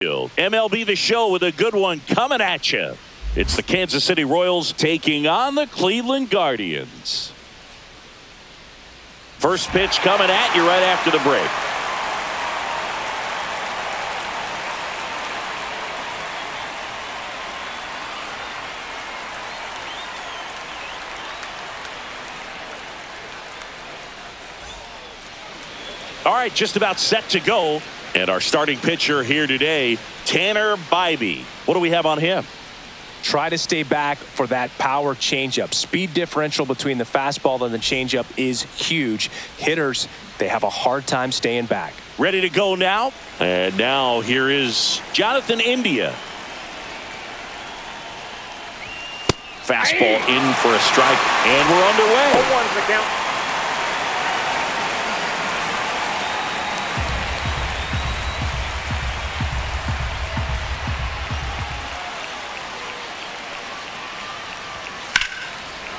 MLB The Show with a good one coming at you. It's the Kansas City Royals taking on the Cleveland Guardians. First pitch coming at you right after the break. All right, just about set to go. And our starting pitcher here today, Tanner Bybee. What do we have on him? Try to stay back for that power changeup. Speed differential between the fastball and the changeup is huge. Hitters, they have a hard time staying back. Ready to go now? And now here is Jonathan India. Fastball in for a strike, and we're underway. 0-1's the count.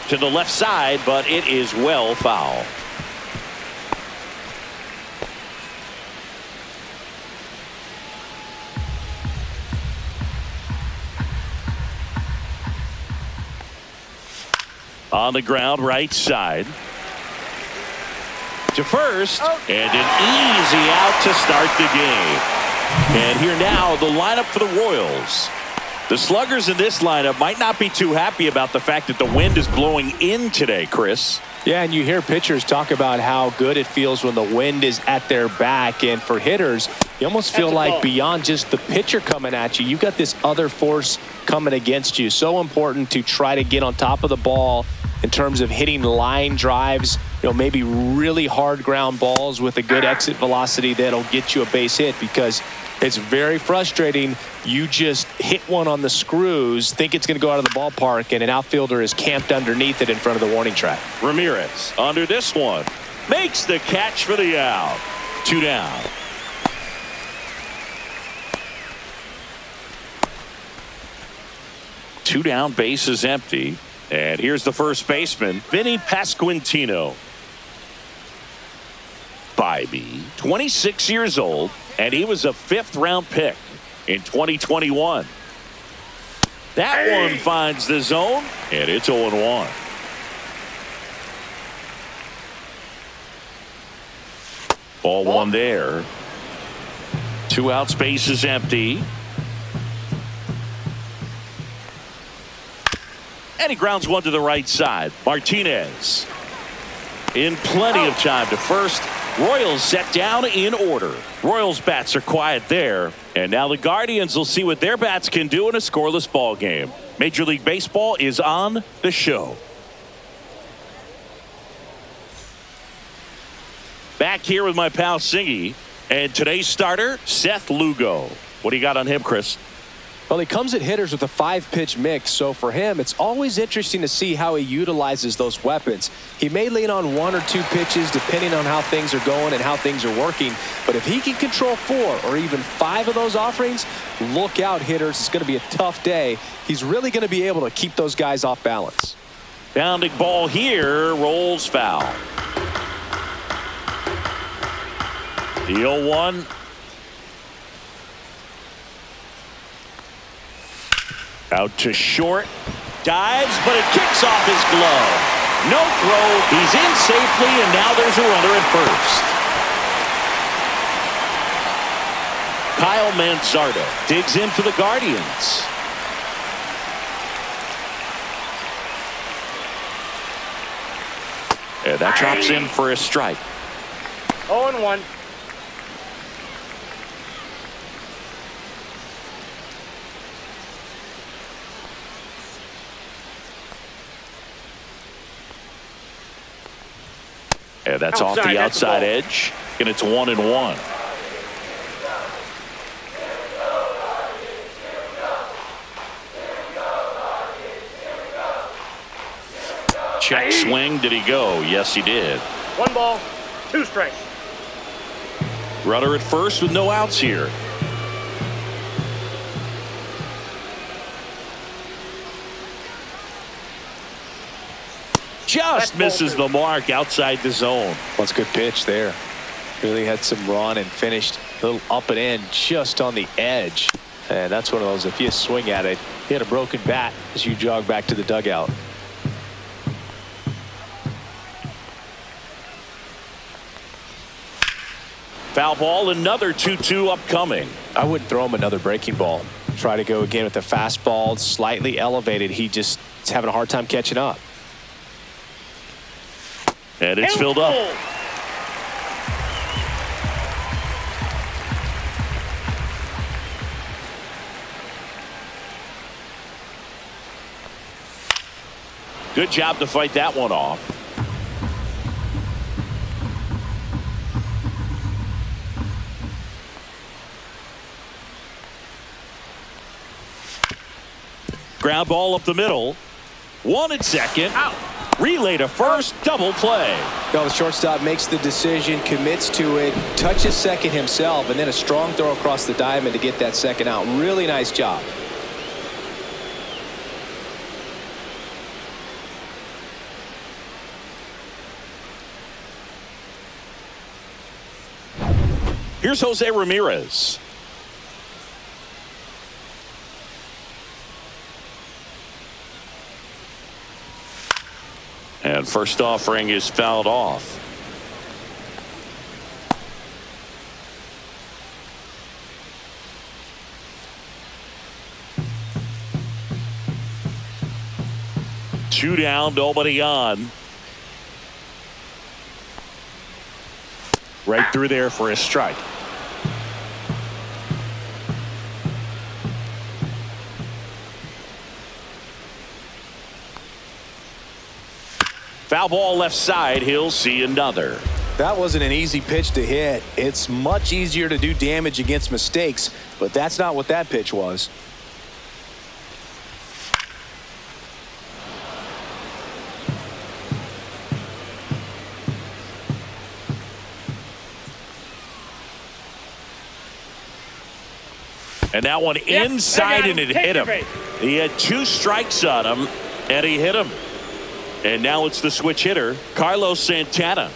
To the left side, but it is well foul. On the ground, right side. To first, and an easy out to start the game. And here now, the lineup for the Royals. The sluggers in this lineup might not be too happy about the fact that the wind is blowing in today, Chris. Yeah, and you hear pitchers talk about how good it feels when the wind is at their back. And for hitters, you almost feel like beyond just the pitcher coming at you, you've got this other force coming against you. So important to try to get on top of the ball in terms of hitting line drives, maybe really hard ground balls with a good exit velocity that'll get you a base hit, because it's very frustrating. You just hit one on the screws, think it's going to go out of the ballpark, and an outfielder is camped underneath it in front of the warning track. Ramirez under this one. Makes the catch for the out. 2 down. Two down, base is empty. And here's the first baseman, Vinny Pasquantino. Bybee, 26 years old, and he was a 5th-round pick in 2021. That one finds the zone, and it's 0-1. Ball one there. 2 outs, base is empty. And he grounds one to the right side. Martinez in plenty of time to first. Royals set down in order. Royals bats are quiet there. And now the Guardians will see what their bats can do in a scoreless ball game. Major League Baseball is on the show. Back here with my pal Singy. And today's starter, Seth Lugo. What do you got on him, Chris? Well, he comes at hitters with a 5-pitch mix, so for him, it's always interesting to see how he utilizes those weapons. He may lean on 1 or 2 pitches depending on how things are going and how things are working, but if he can control 4 or even 5 of those offerings, look out, hitters. It's going to be a tough day. He's really going to be able to keep those guys off balance. Bounding ball here, rolls foul. The 0-1. Out to short, dives, but it kicks off his glove. No throw, he's in safely, and now there's a runner at first. Kyle Manzardo digs in for the Guardians. And that drops in for a strike. 0-1. And that's off the outside edge, and it's 1-1. Check swing. Did he go? Yes, he did. 1 ball, 2 strikes. Runner at first with no outs here. Just misses the mark outside the zone. That's a good pitch there. Really had some run and finished Little up and in just on the edge. And that's one of those, if you swing at it, you hit a broken bat as you jog back to the dugout. Foul ball, another 2-2 upcoming. I wouldn't throw him another breaking ball. Try to go again with the fastball, slightly elevated. He just is having a hard time catching up. And it's filled up. Good job to fight that one off. Ground ball up the middle. One at second. Out. Relay to first. Double play. No, the shortstop makes the decision, commits to it, touches second himself, and then a strong throw across the diamond to get that second out. Really nice job. Here's Jose Ramirez. And first offering is fouled off. Two down, nobody on. Right through there for a strike. Foul ball left side. He'll see another. That wasn't an easy pitch to hit. It's much easier to do damage against mistakes, but that's not what that pitch was. And that one inside, and it hit him. He had two strikes on him, and he hit him. And now it's the switch hitter, Carlos Santana.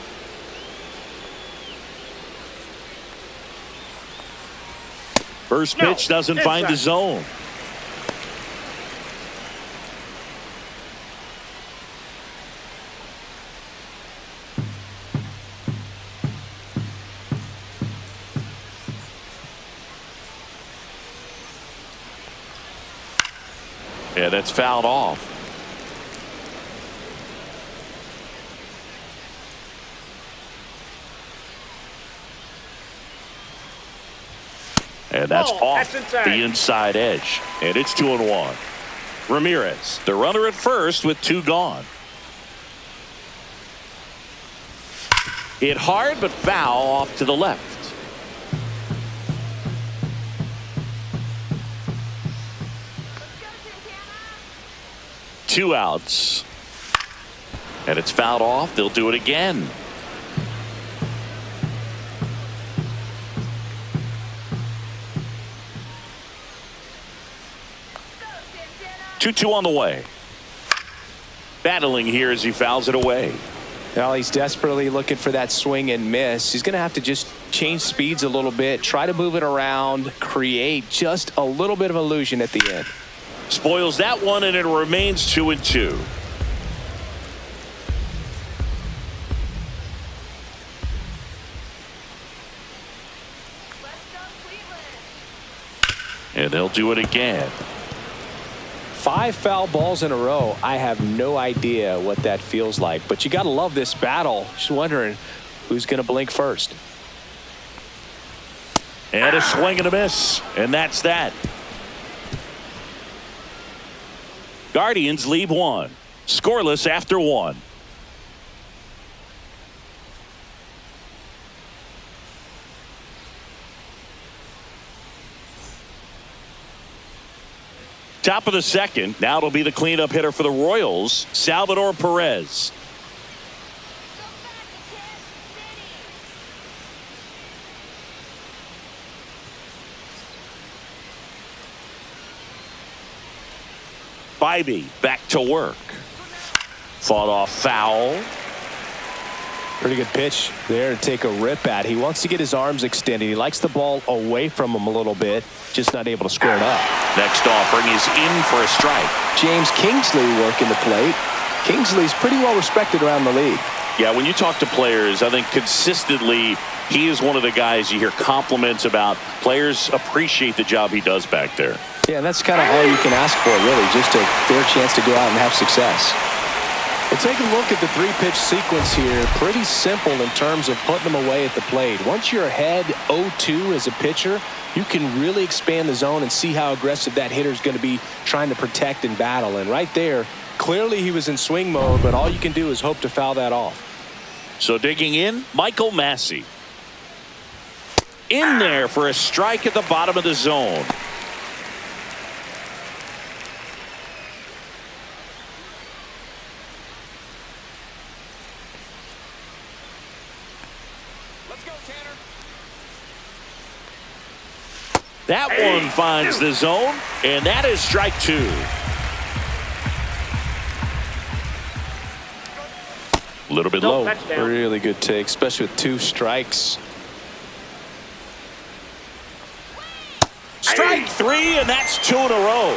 First pitch doesn't find the zone. Yeah, that's fouled off. And that's off the inside edge. And it's 2-1. Ramirez, the runner at first with two gone. Hit hard but foul off to the left. Two outs. And it's fouled off. They'll do it again. Two on the way. Battling here as he fouls it away. Well, he's desperately looking for that swing and miss. He's going to have to just change speeds a little bit, try to move it around, create just a little bit of illusion at the end. Spoils that one, and it remains 2-2. And they'll do it again. 5 foul balls in a row. I have no idea what that feels like, but you got to love this battle. Just wondering who's going to blink first. And a swing and a miss, and that's that. Guardians lead 1. Scoreless after 1. Top of the second. Now it'll be the cleanup hitter for the Royals, Salvador Perez. Bybee back to work. Fought off foul. Pretty good pitch there to take a rip at. He wants to get his arms extended. He likes the ball away from him a little bit, just not able to square it up. Next offering is in for a strike. James Kingsley working the plate. Kingsley's pretty well respected around the league. Yeah, when you talk to players, I think consistently he is one of the guys you hear compliments about. Players appreciate the job he does back there. Yeah, and that's kind of all you can ask for, really, just a fair chance to go out and have success. Well, take a look at the three-pitch sequence here. Pretty simple in terms of putting them away at the plate. Once you're ahead 0-2 as a pitcher, you can really expand the zone and see how aggressive that hitter is going to be trying to protect and battle. And right there, clearly he was in swing mode, but all you can do is hope to foul that off. So digging in, Michael Massey. In there for a strike at the bottom of the zone. That one finds the zone, and that is strike two. A little bit low. Really good take, especially with 2 strikes. Strike 3, and that's 2 in a row.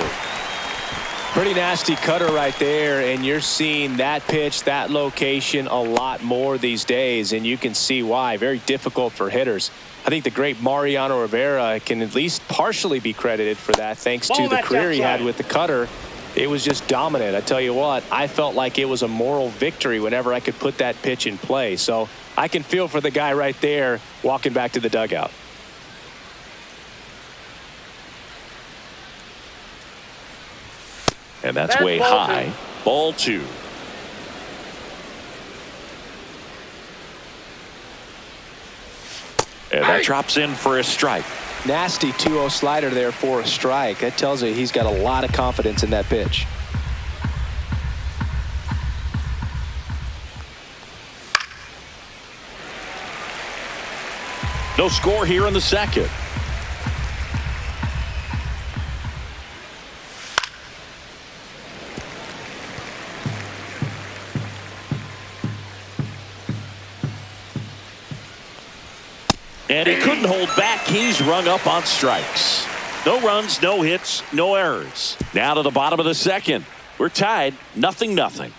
Pretty nasty cutter right there, and you're seeing that pitch, that location a lot more these days, and you can see why. Very difficult for hitters. I think the great Mariano Rivera can at least partially be credited for that, thanks to the career he had with the cutter. It was just dominant. I tell you what, I felt like it was a moral victory whenever I could put that pitch in play. So I can feel for the guy right there walking back to the dugout. And that's way high. Ball 2. And that drops in for a strike. Nasty 2-0 slider there for a strike. That tells you he's got a lot of confidence in that pitch. No score here in the second. And he couldn't hold back. He's rung up on strikes. No runs, no hits, no errors. Now to the bottom of the second. We're tied, 0-0.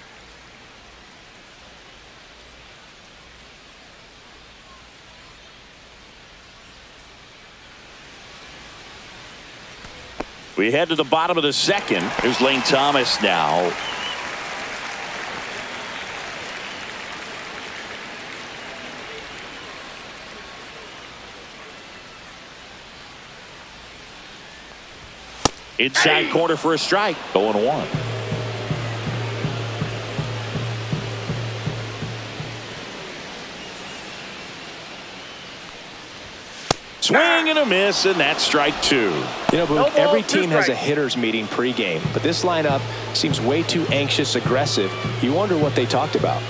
We head to the bottom of the second. Here's Lane Thomas now. Inside corner for a strike. 0-1. Swing and a miss, and that's strike 2. You know, Boog, every team has a hitters meeting pregame, but this lineup seems way too anxious, aggressive. You wonder what they talked about.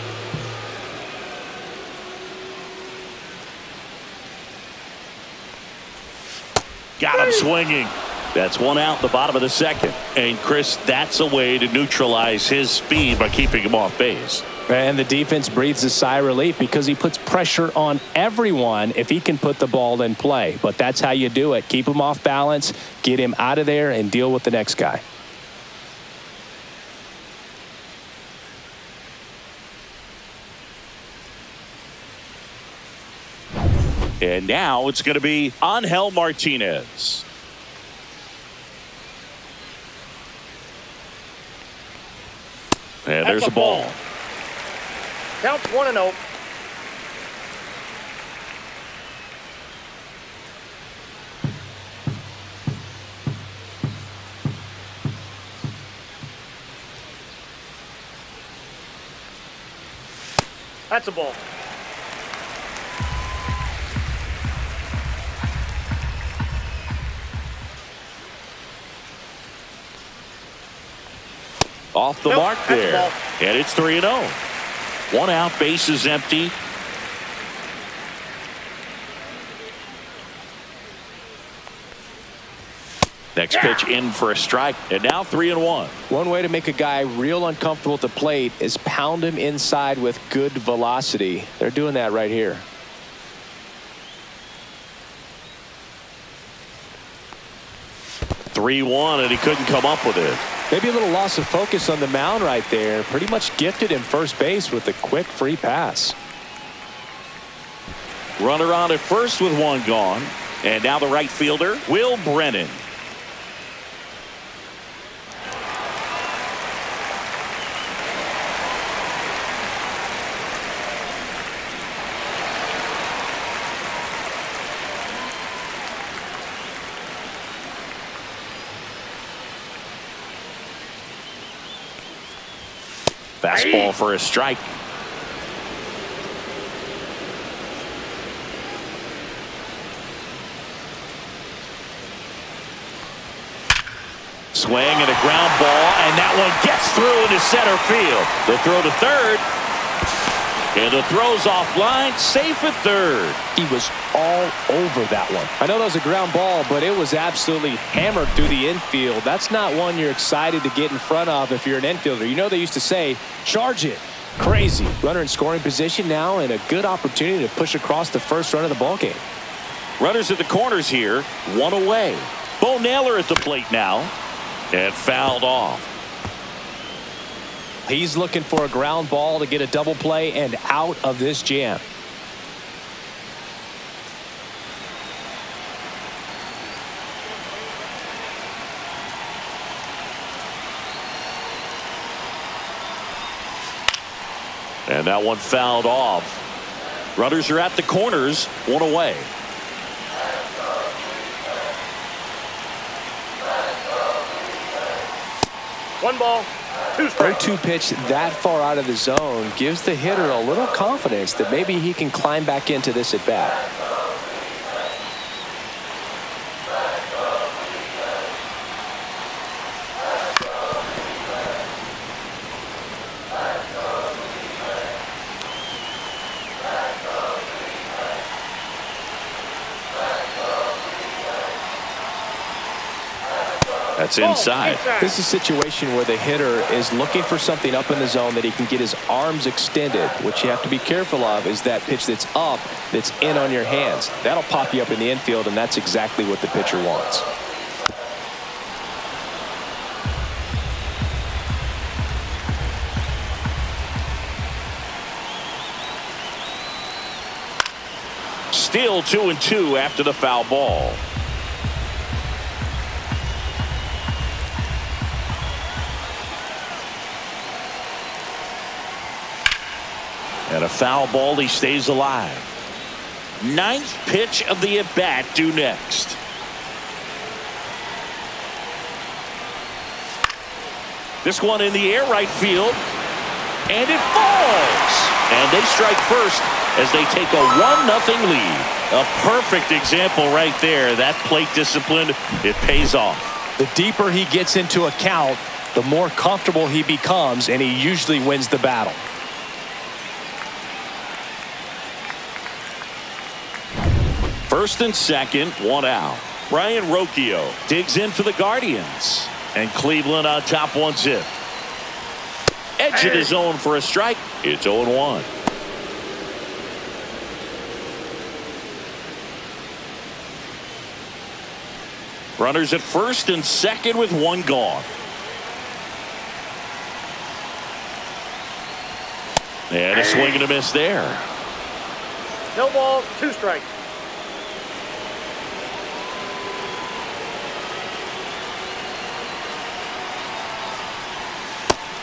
Got him swinging. That's one out, the bottom of the second. And Chris, that's a way to neutralize his speed by keeping him off base. And the defense breathes a sigh of relief because he puts pressure on everyone if he can put the ball in play. But that's how you do it. Keep him off balance, get him out of there, and deal with the next guy. And now it's going to be Angel Martinez. And there's a ball. Counts 1-0. That's a ball. Off the mark there. And it's 3-0. 1 out, base is empty. Next pitch in for a strike, and now 3-1. One way to make a guy real uncomfortable at the plate is pound him inside with good velocity. They're doing that right here. (3-1), and he couldn't come up with it. Maybe a little loss of focus on the mound right there. Pretty much gifted him first base with a quick free pass. Runner on at first with one gone. And now the right fielder, Will Brennan. Fastball for a strike. Swing and a ground ball, and that one gets through into center field. The throw to third, and the throw's offline, safe at third. He was all over that one. I know that was a ground ball, but it was absolutely hammered through the infield. That's not one you're excited to get in front of if you're an infielder. You know they used to say, charge it. Crazy. Runner in scoring position now, and a good opportunity to push across the first run of the ballgame. Runners at the corners here, one away. Bo Naylor at the plate now, and fouled off. He's looking for a ground ball to get a double play and out of this jam. And that one fouled off. Runners are at the corners, one away. One ball, two strikes. 0-2 pitch that far out of the zone gives the hitter a little confidence that maybe he can climb back into this at bat. That's inside. This is a situation where the hitter is looking for something up in the zone that he can get his arms extended. What you have to be careful of is that pitch that's up, that's in on your hands. That'll pop you up in the infield, and that's exactly what the pitcher wants. Still 2-2 after the foul ball. And a foul ball, he stays alive. Ninth pitch of the at-bat due next. This one in the air right field. And it falls. And they strike first as they take a 1-0 lead. A perfect example right there. That plate discipline, it pays off. The deeper he gets into a count, the more comfortable he becomes, and he usually wins the battle. First and second, one out. Brian Rocchio digs in for the Guardians. And Cleveland on top 1-0. Edge of the zone for a strike. It's 0-1. Runners at first and second with one gone. And a swing and a miss there. No ball, two strikes.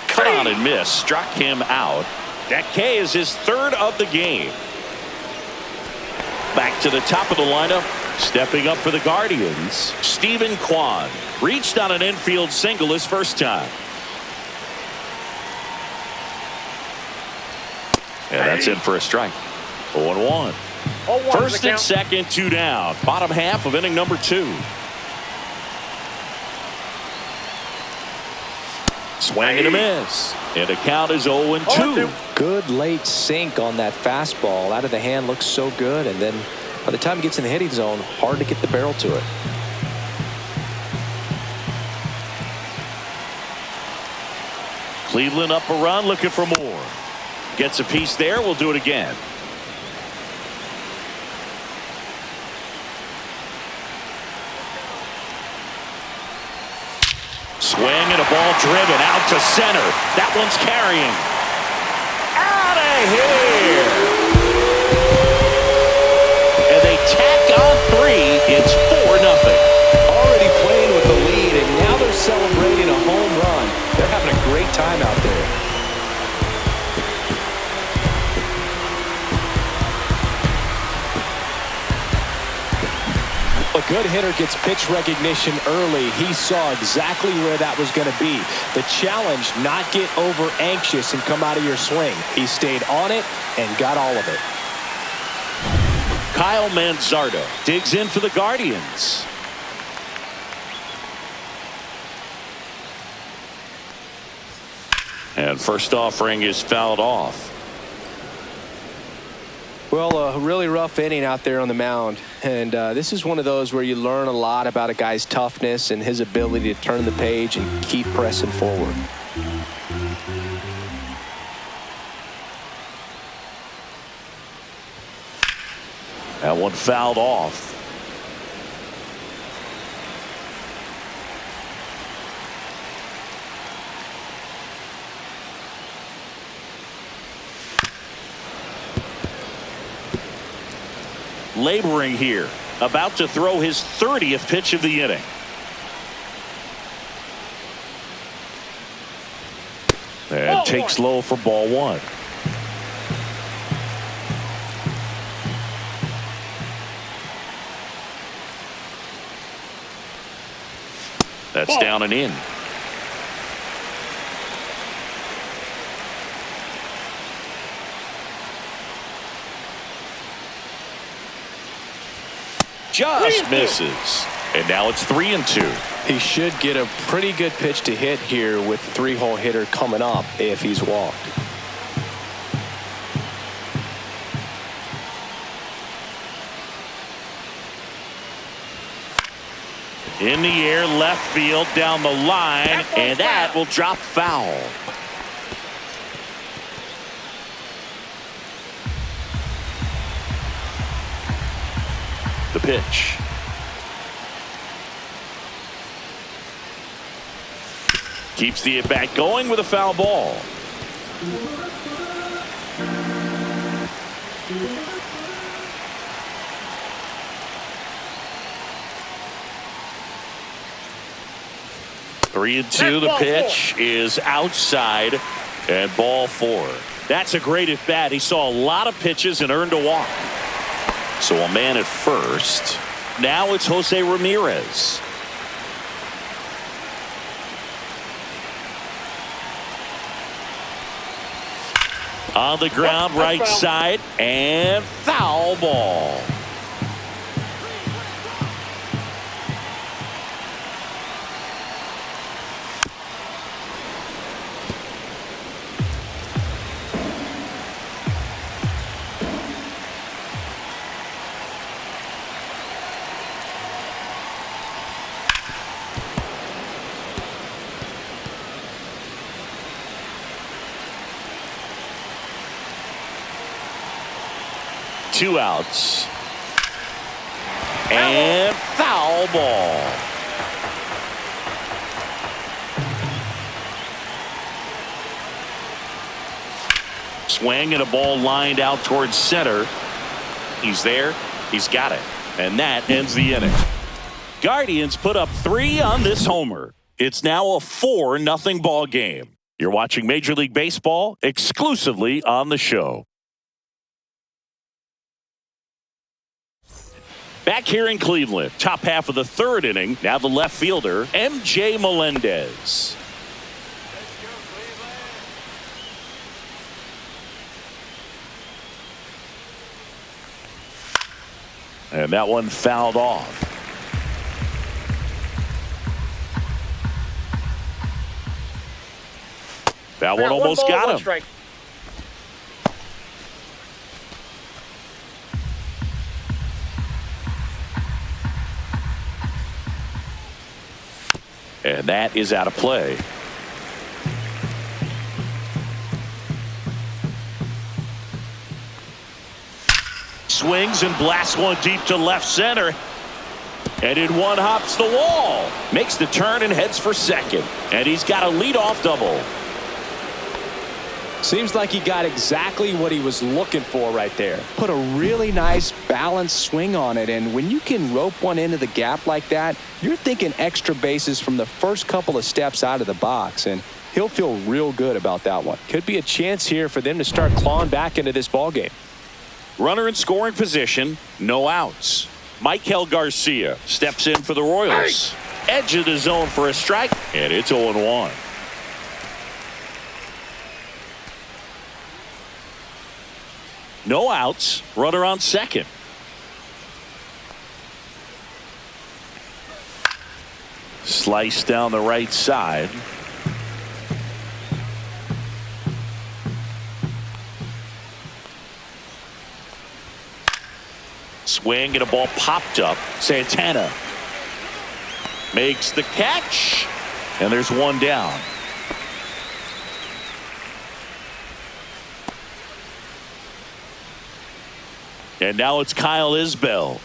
Cut on and miss, struck him out. That K is his third of the game. Back to the top of the lineup, stepping up for the Guardians, Stephen Kwan. Reached on an infield single his first time. And that's in for a strike. 0-1. First and second, two down. Bottom half of inning number 2. Swing and a miss. And the count is 0-2. Good late sink on that fastball. Out of the hand looks so good, and then by the time it gets in the hitting zone, hard to get the barrel to it. Cleveland up a run, looking for more. Gets a piece there. We'll do it again. Swing and a ball driven out to center. That one's carrying. Out of here. And they tack on 3. It's 4-0. Already playing with the lead, and now they're celebrating a home run. They're having a great time out there. A good hitter gets pitch recognition early. He saw exactly where that was going to be. The challenge, not get over anxious and come out of your swing. He stayed on it and got all of it. Kyle Manzardo digs in for the Guardians. And first offering is fouled off. Well, a really rough inning out there on the mound. And this is one of those where you learn a lot about a guy's toughness and his ability to turn the page and keep pressing forward. That one fouled off. Laboring here, about to throw his 30th pitch of the inning. And takes low for ball 1. That's down and in. Just misses. And now it's 3-2. He should get a pretty good pitch to hit here with the 3-hole hitter coming up if he's walked. In the air, left field, down the line, and that will drop foul. The pitch. Keeps the at-bat going with a foul ball. Three and two. The pitch is outside, and ball 4. That's a great at-bat. He saw a lot of pitches and earned a walk. So a man at first. Now it's Jose Ramirez. On the ground, right side, and foul ball. Two outs. And foul ball. Swing and a ball lined out towards center. He's there. He's got it. And that ends the inning. Guardians put up 3 on this homer. It's now a 4-0 ball game. You're watching Major League Baseball exclusively on the show. Back here in Cleveland, top half of the 3rd inning. Now the left fielder, MJ Melendez. And that one fouled off. That one almost got him. Strike. And that is out of play. swings and blasts one deep to left center. And in one hops the wall. Makes the turn and heads for second. And he's got a leadoff double. Seems like he got exactly what he was looking for right there. Put a really nice balanced swing on it, and when you can rope one into the gap like that, you're thinking extra bases from the first couple of steps out of the box, and he'll feel real good about that one. Could be a chance here for them to start clawing back into this ball game. Runner in scoring position, no outs. Michael Garcia steps in for the Royals. Edge of the zone for a strike, and it's 0-1. No outs, runner on second. Slice down the right side. Swing and a ball popped up. Santana makes the catch, and there's one down. And now it's Kyle Isbell.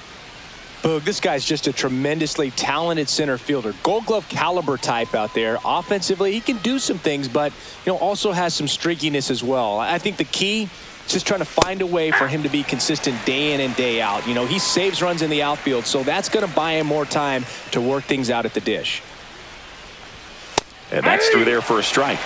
Boog, this guy's just a tremendously talented center fielder. Gold Glove caliber type out there. Offensively, he can do some things, but also has some streakiness as well. I think the key is just trying to find a way for him to be consistent day in and day out. He saves runs in the outfield, so that's going to buy him more time to work things out at the dish. And that's through there for a strike.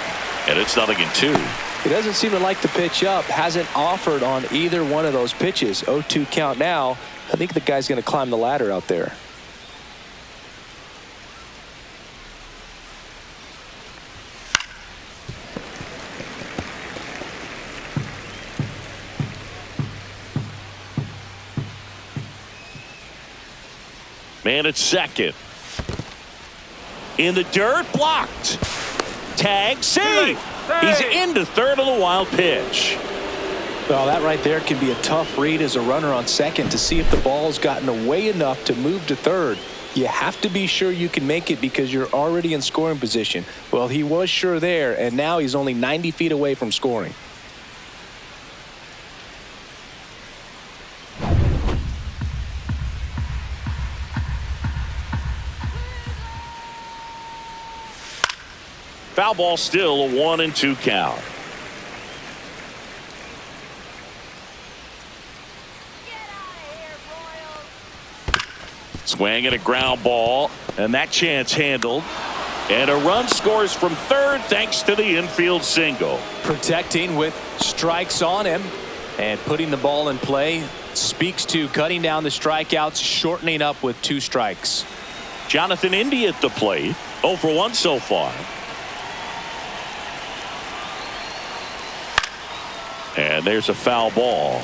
And it's 0-2. He doesn't seem to like the pitch up. Hasn't offered on either one of those pitches. 0-2 count now. I think the guy's going to climb the ladder out there. Man at second. In the dirt, blocked. Tag, save. He's into third on the wild pitch. Well, that right there can be a tough read as a runner on second to see if the ball's gotten away enough to move to third. You have to be sure you can make it because you're already in scoring position. Well, he was sure there, and now he's only 90 feet away from scoring. Foul ball, still a 1-2 count. Swing and a ground ball, and that chance handled. And a run scores from third thanks to the infield single. Protecting with strikes on him and putting the ball in play speaks to cutting down the strikeouts, shortening up with 2 strikes. Jonathan Indy at the plate, 0 for 1 so far. And there's a foul ball.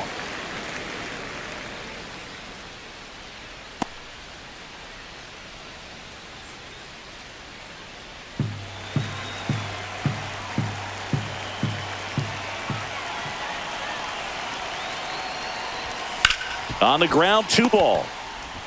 On the ground, 2 ball.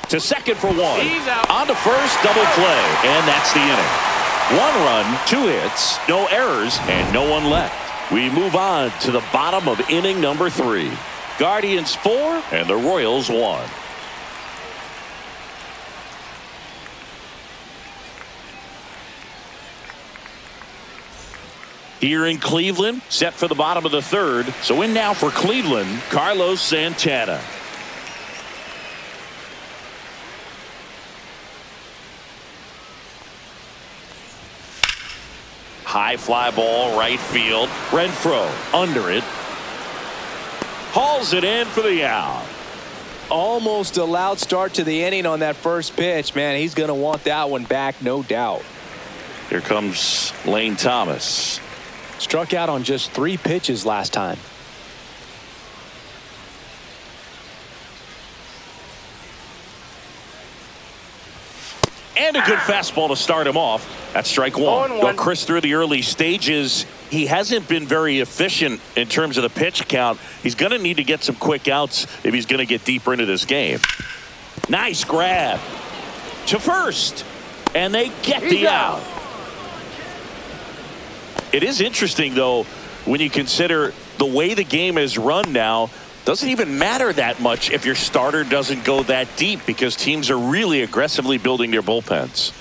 To second for 1. He's out. On to first, double play. And that's the inning. 1 run, 2 hits, no errors, and no one left. We move on to the bottom of inning number 3. Guardians 4 and the Royals 1. Here in Cleveland, set for the bottom of the 3rd. So in now for Cleveland, Carlos Santana. High fly ball, right field. Renfroe under it. Hauls it in for the out. Almost a loud start to the inning on that first pitch. Man, he's going to want that one back, no doubt. Here comes Lane Thomas. Struck out on just 3 pitches last time. And a good fastball to start him off. That's strike 1. Well, Chris, through the early stages, he hasn't been very efficient in terms of the pitch count. He's going to need to get some quick outs if he's going to get deeper into this game. Nice grab to first, and they get the out. It is interesting, though, when you consider the way the game is run now. Doesn't even matter that much if your starter doesn't go that deep because teams are really aggressively building their bullpens.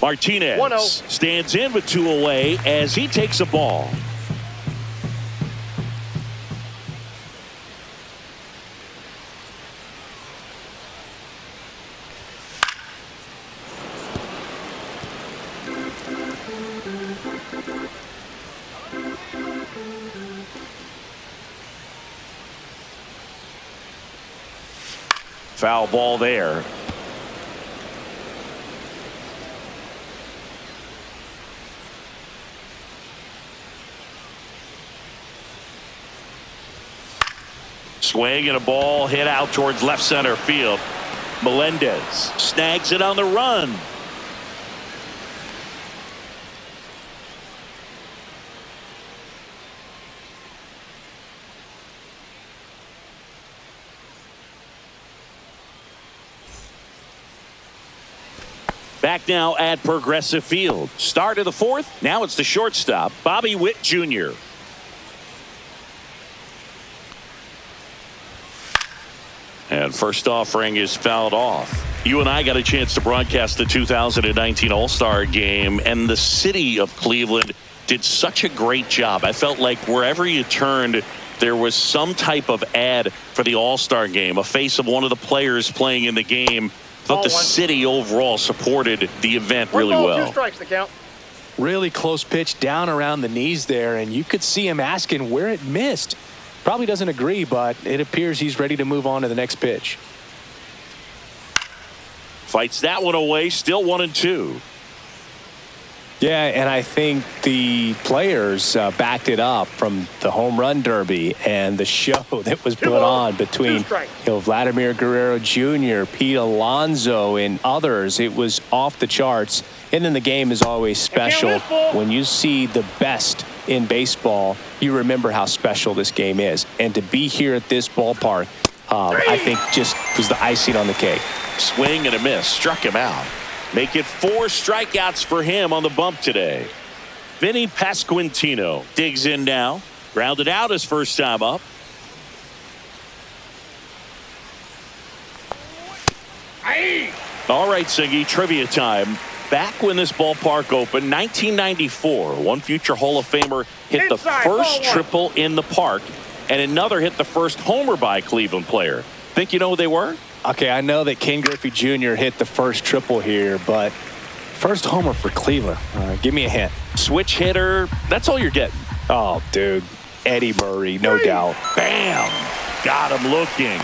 Martinez 1-0. stands in with 2 away as he takes a ball. Foul ball there. Swing and a ball hit out towards left center field. Melendez snags it on the run. Back now at Progressive Field. Start of the 4th. Now it's the shortstop, Bobby Witt Jr. And first offering is fouled off. You and I got a chance to broadcast the 2019 All-Star Game, and the city of Cleveland did such a great job. I felt like wherever you turned, there was some type of ad for the All-Star Game, a face of one of the players playing in the game. I thought the city overall supported the event really well. 2 strikes, the count. Really close pitch down around the knees there, and you could see him asking where it missed. Probably doesn't agree, but it appears he's ready to move on to the next pitch. Fights that one away, still 1-2. Yeah, and I think the players backed it up from the home run derby and the show that was put on between Vladimir Guerrero Jr., Pete Alonso, and others. It was off the charts. And then the game is always special. When you see the best in baseball, you remember how special this game is. And to be here at this ballpark, I think just was the icing on the cake. Swing and a miss, struck him out. Make it 4 strikeouts for him on the bump today. Vinny Pasquantino digs in now. Grounded out his first time up. All right, Singy, trivia time. Back when this ballpark opened, 1994, one future Hall of Famer hit the first triple in the park, and another hit the first homer by a Cleveland player. Think you know who they were? Okay, I know that Ken Griffey Jr. hit the first triple here, but first homer for Cleveland. Give me a hint. Switch hitter, that's all you're getting. Oh, dude. Eddie Murray, no doubt. Bam! Got him looking.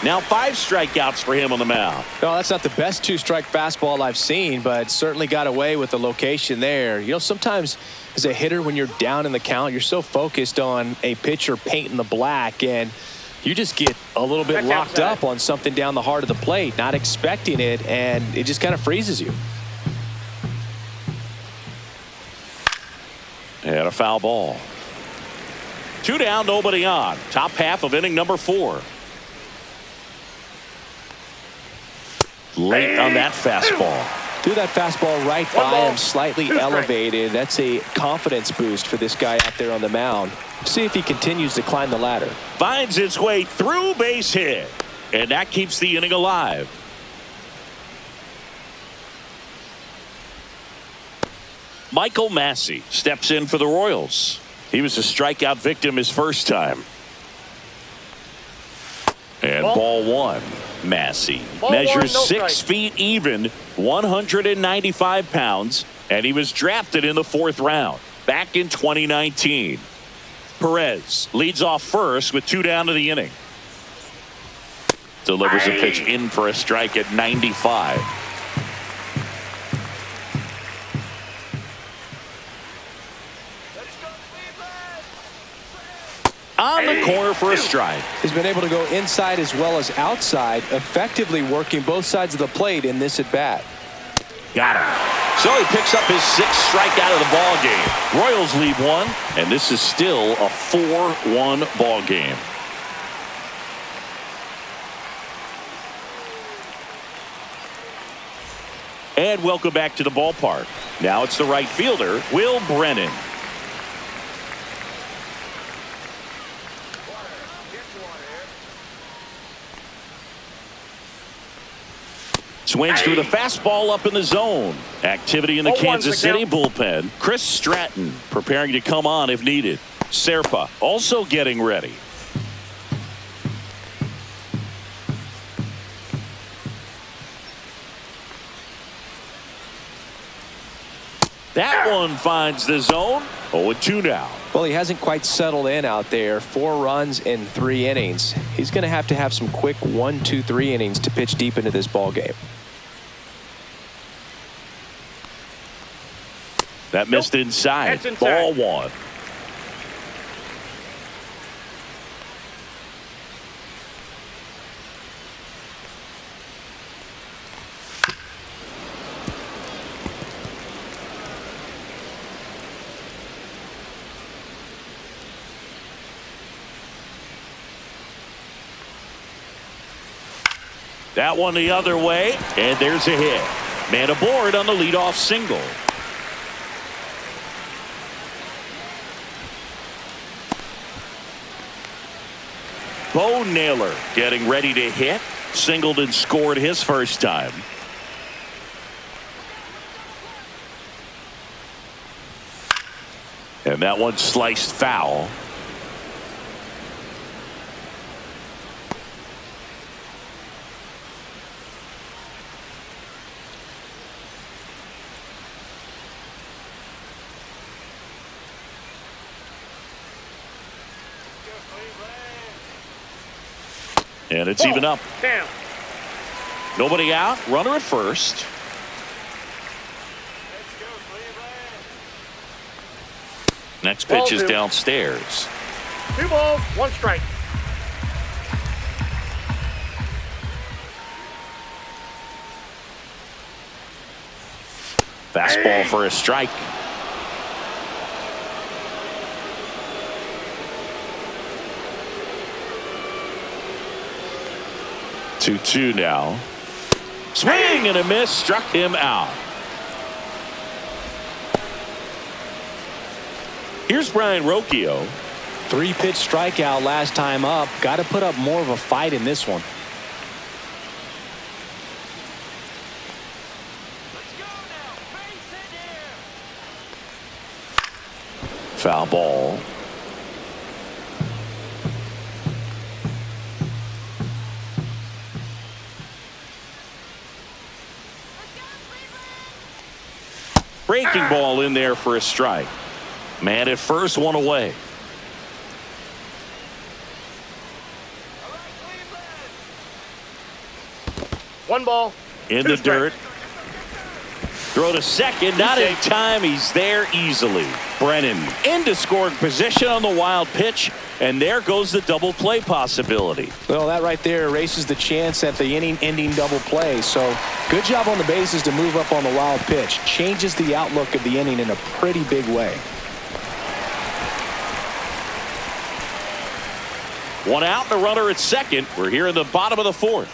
Now 5 strikeouts for him on the mound. No, that's not the best 2-strike fastball I've seen, but certainly got away with the location there. You know, sometimes as a hitter, when you're down in the count, you're so focused on a pitcher painting the black, and you just get a little bit locked up on something down the heart of the plate, not expecting it, and it just kind of freezes you. And a foul ball. 2 down, nobody on. Top half of inning number 4. Late on that fastball. Threw that fastball right by him, slightly elevated. That's a confidence boost for this guy out there on the mound. See if he continues to climb the ladder. Finds its way through, base hit. And that keeps the inning alive. Michael Massey steps in for the Royals. He was a strikeout victim his first time. And ball 1. Massey measures 6 feet even, 195 pounds, and he was drafted in the 4th round back in 2019. Perez leads off first with 2 down to the inning. Delivers a pitch in for a strike at 95. On the corner for a strike. He's been able to go inside as well as outside, effectively working both sides of the plate in this at bat. Got him. So he picks up his 6th strikeout of the ball game. Royals lead 1, and this is still a 4-1 ball game. And welcome back to the ballpark. Now it's the right fielder, Will Brennan. Swings through the fastball up in the zone. Activity in the Kansas City bullpen. Chris Stratton preparing to come on if needed. Serpa also getting ready. That one finds the zone. 0-2 now. Well, he hasn't quite settled in out there. 4 runs in 3 innings. He's going to have some quick 1, 2, 3 innings to pitch deep into this ball game. That missed inside. Ball 1. That one the other way, and there's a hit. Man aboard on the leadoff single. Bo Naylor getting ready to hit. Singled and scored his first time. And that one sliced foul. And it's even up. Damn. Nobody out. Runner at first. Next pitch is downstairs. 2 balls, 1 strike. Fastball for a strike. Two now. Swing and a miss, struck him out. Here's Brian Rocchio. 3-pitch strikeout last time up. Got to put up more of a fight in this one. Foul ball. Breaking ball in there for a strike. Man at first, 1 away. One ball. In the dirt. Throw to second. Not in time. He's there easily. Brennan into scoring position on the wild pitch. And there goes the double play possibility. Well, that right there erases the chance at the inning-ending double play. So good job on the bases to move up on the wild pitch. Changes the outlook of the inning in a pretty big way. 1 out and a runner at second. We're here in the bottom of the 4th.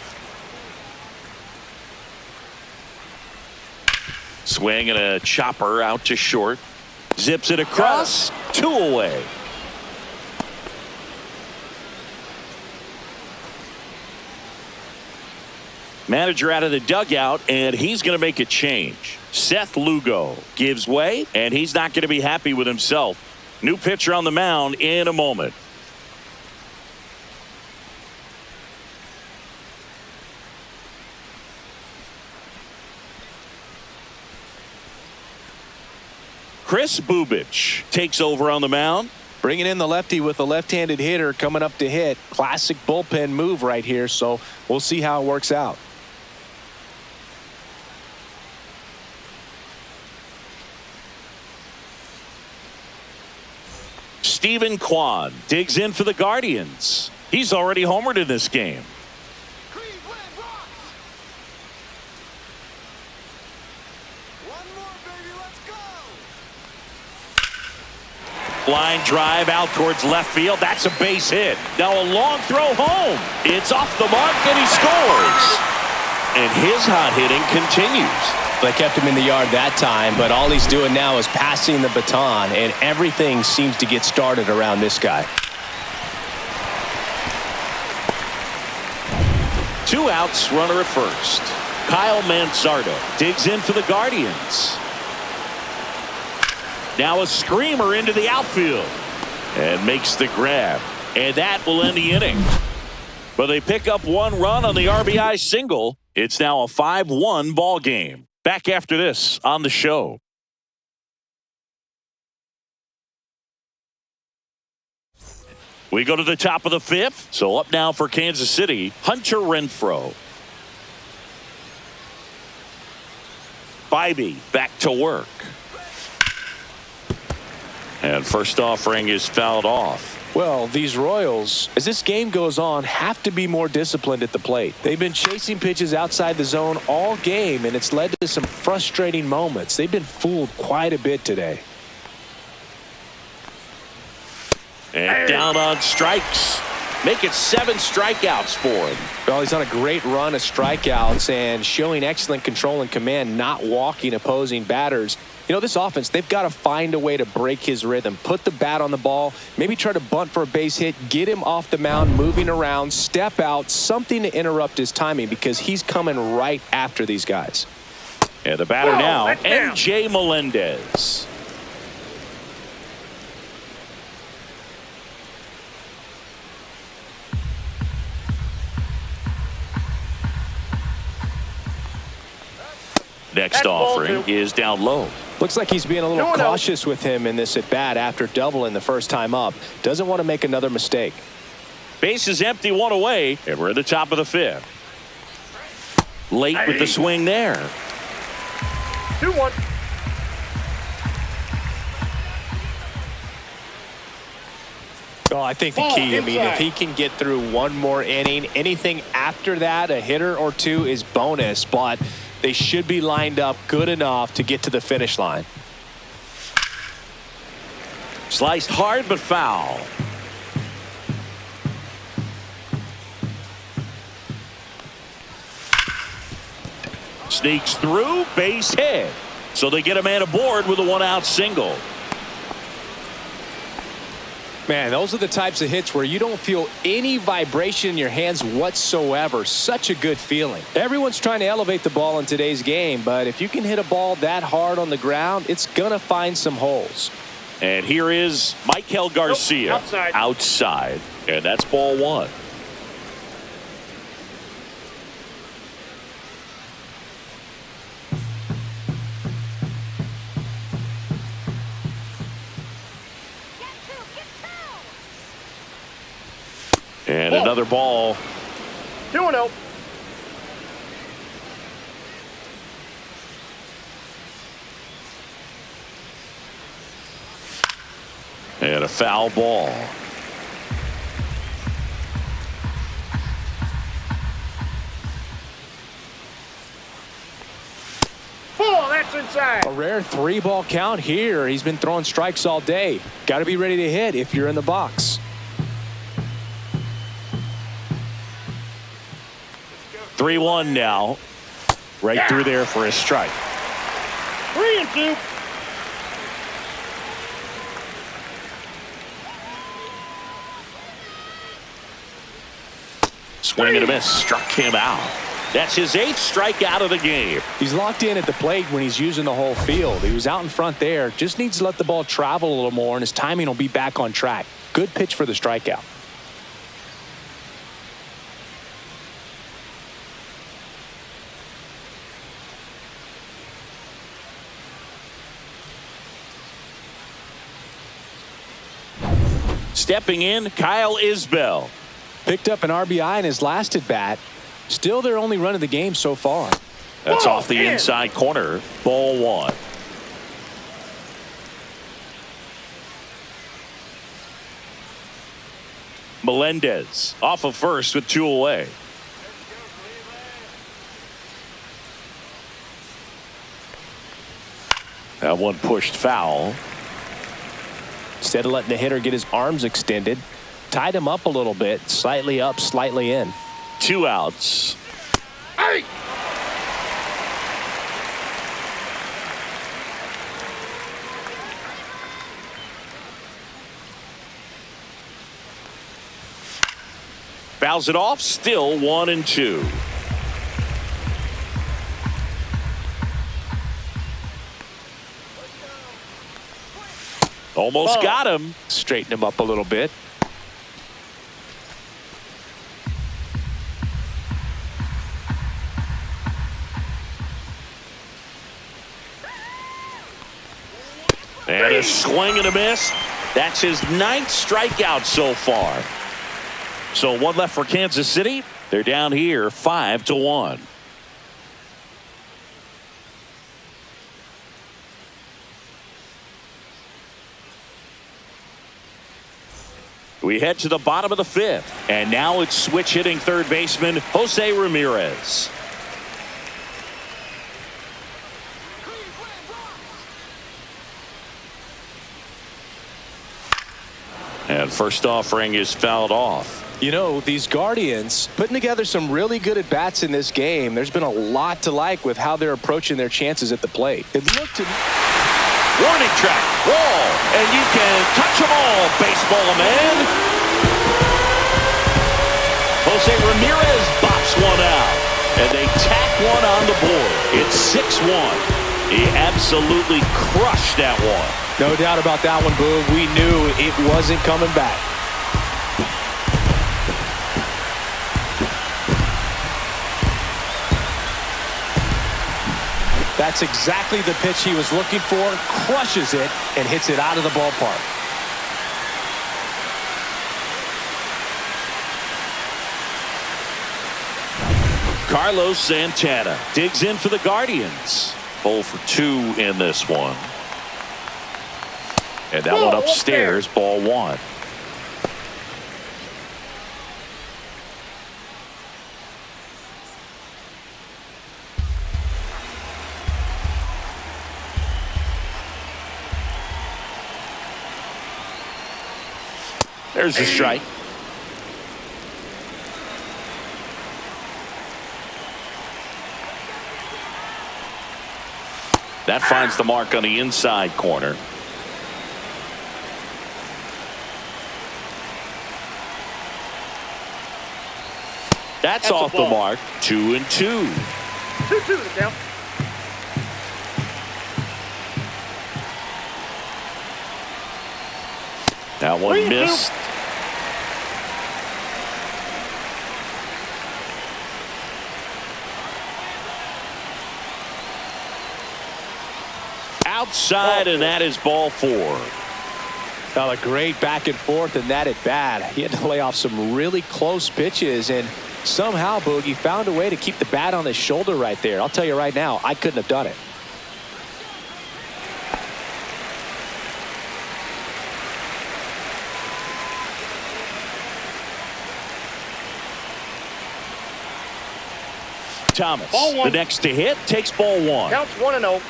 Swing and a chopper out to short. Zips it across. 2 away. Manager out of the dugout, and he's going to make a change. Seth Lugo gives way, and he's not going to be happy with himself. New pitcher on the mound in a moment. Chris Bubich takes over on the mound. Bringing in the lefty with a left-handed hitter coming up to hit. Classic bullpen move right here, so we'll see how it works out. Stephen Kwan digs in for the Guardians. He's already homered in this game. Line drive out towards left field. That's a base hit. Now a long throw home. It's off the mark and he scores. And his hot hitting continues. They kept him in the yard that time, but all he's doing now is passing the baton, and everything seems to get started around this guy. 2 outs, runner at first. Kyle Manzardo digs in for the Guardians. Now a screamer into the outfield and makes the grab, and that will end the inning. But they pick up 1 run on the RBI single. It's now a 5-1 ball game. Back after this on the show. We go to the top of the 5th. So up now for Kansas City, Hunter Renfroe. Bybee back to work. And first offering is fouled off. Well, these Royals, as this game goes on, have to be more disciplined at the plate. They've been chasing pitches outside the zone all game, and it's led to some frustrating moments. They've been fooled quite a bit today. And down on strikes. Make it 7 strikeouts for him. Well, he's on a great run of strikeouts and showing excellent control and command, not walking opposing batters. You know, this offense, they've got to find a way to break his rhythm, put the bat on the ball, maybe try to bunt for a base hit, get him off the mound, moving around, step out, something to interrupt his timing because he's coming right after these guys. And the batter now, M.J. Melendez. Next offering is down low. Looks like he's being a little cautious with him in this at bat after doubling the first time up. Doesn't want to make another mistake. Base is empty, 1 away, and we're at the top of the 5th. Late with the swing there. 2-1. Oh, I think the key, I mean, if he can get through 1 more inning, anything after that, a hitter or 2 is bonus, but they should be lined up good enough to get to the finish line. Sliced hard but foul. Sneaks through, base hit. So they get a man aboard with a 1-out single. Man, those are the types of hits where you don't feel any vibration in your hands whatsoever. Such a good feeling. Everyone's trying to elevate the ball in today's game, but if you can hit a ball that hard on the ground, it's going to find some holes. And here is Michael Garcia. Outside. And that's ball 1. And another ball. 2-0. And a foul ball. Oh, that's inside. A rare 3-ball count here. He's been throwing strikes all day. Got to be ready to hit if you're in the box. 3-1 now. Right through there for a strike. 3-2. Swing and a miss. Struck him out. That's his 8th strikeout of the game. He's locked in at the plate when he's using the whole field. He was out in front there. Just needs to let the ball travel a little more, and his timing will be back on track. Good pitch for the strikeout. Stepping in, Kyle Isbell. Picked up an RBI in his last at bat. Still their only run of the game so far. That's off the inside corner. Ball 1. Melendez off of first with 2 away. That one pushed foul. Instead of letting the hitter get his arms extended, tied him up a little bit, slightly up, slightly in. 2 outs. Hey! Fouls it off. Still 1-2. Almost got him. Straighten him up a little bit. And a swing and a miss. That's his 9th strikeout so far. So one left for Kansas City. They're down here 5-1. We head to the bottom of the 5th. And now it's switch hitting third baseman Jose Ramirez. And first offering is fouled off. You know, these Guardians putting together some really good at-bats in this game. There's been a lot to like with how they're approaching their chances at the plate. It looked to... Warning track, wall, and you can touch them all, baseball man. Jose Ramirez bops one out, and they tack one on the board. It's 6-1. He absolutely crushed that one. No doubt about that one, Boog. We knew it wasn't coming back. That's exactly the pitch he was looking for. Crushes it and hits it out of the ballpark. Carlos Santana digs in for the Guardians. 0 for 2 in this one. And that one upstairs, ball 1. There's the strike. That finds the mark on the inside corner. That's off the mark. 2-2. 2-2 the count. That one missed. Outside, and that is ball 4. Now a great back and forth in that at bat. He had to lay off some really close pitches, and somehow, Boogie, found a way to keep the bat on his shoulder right there. I'll tell you right now, I couldn't have done it. Thomas, the next to hit, takes ball 1. Counts 1-0.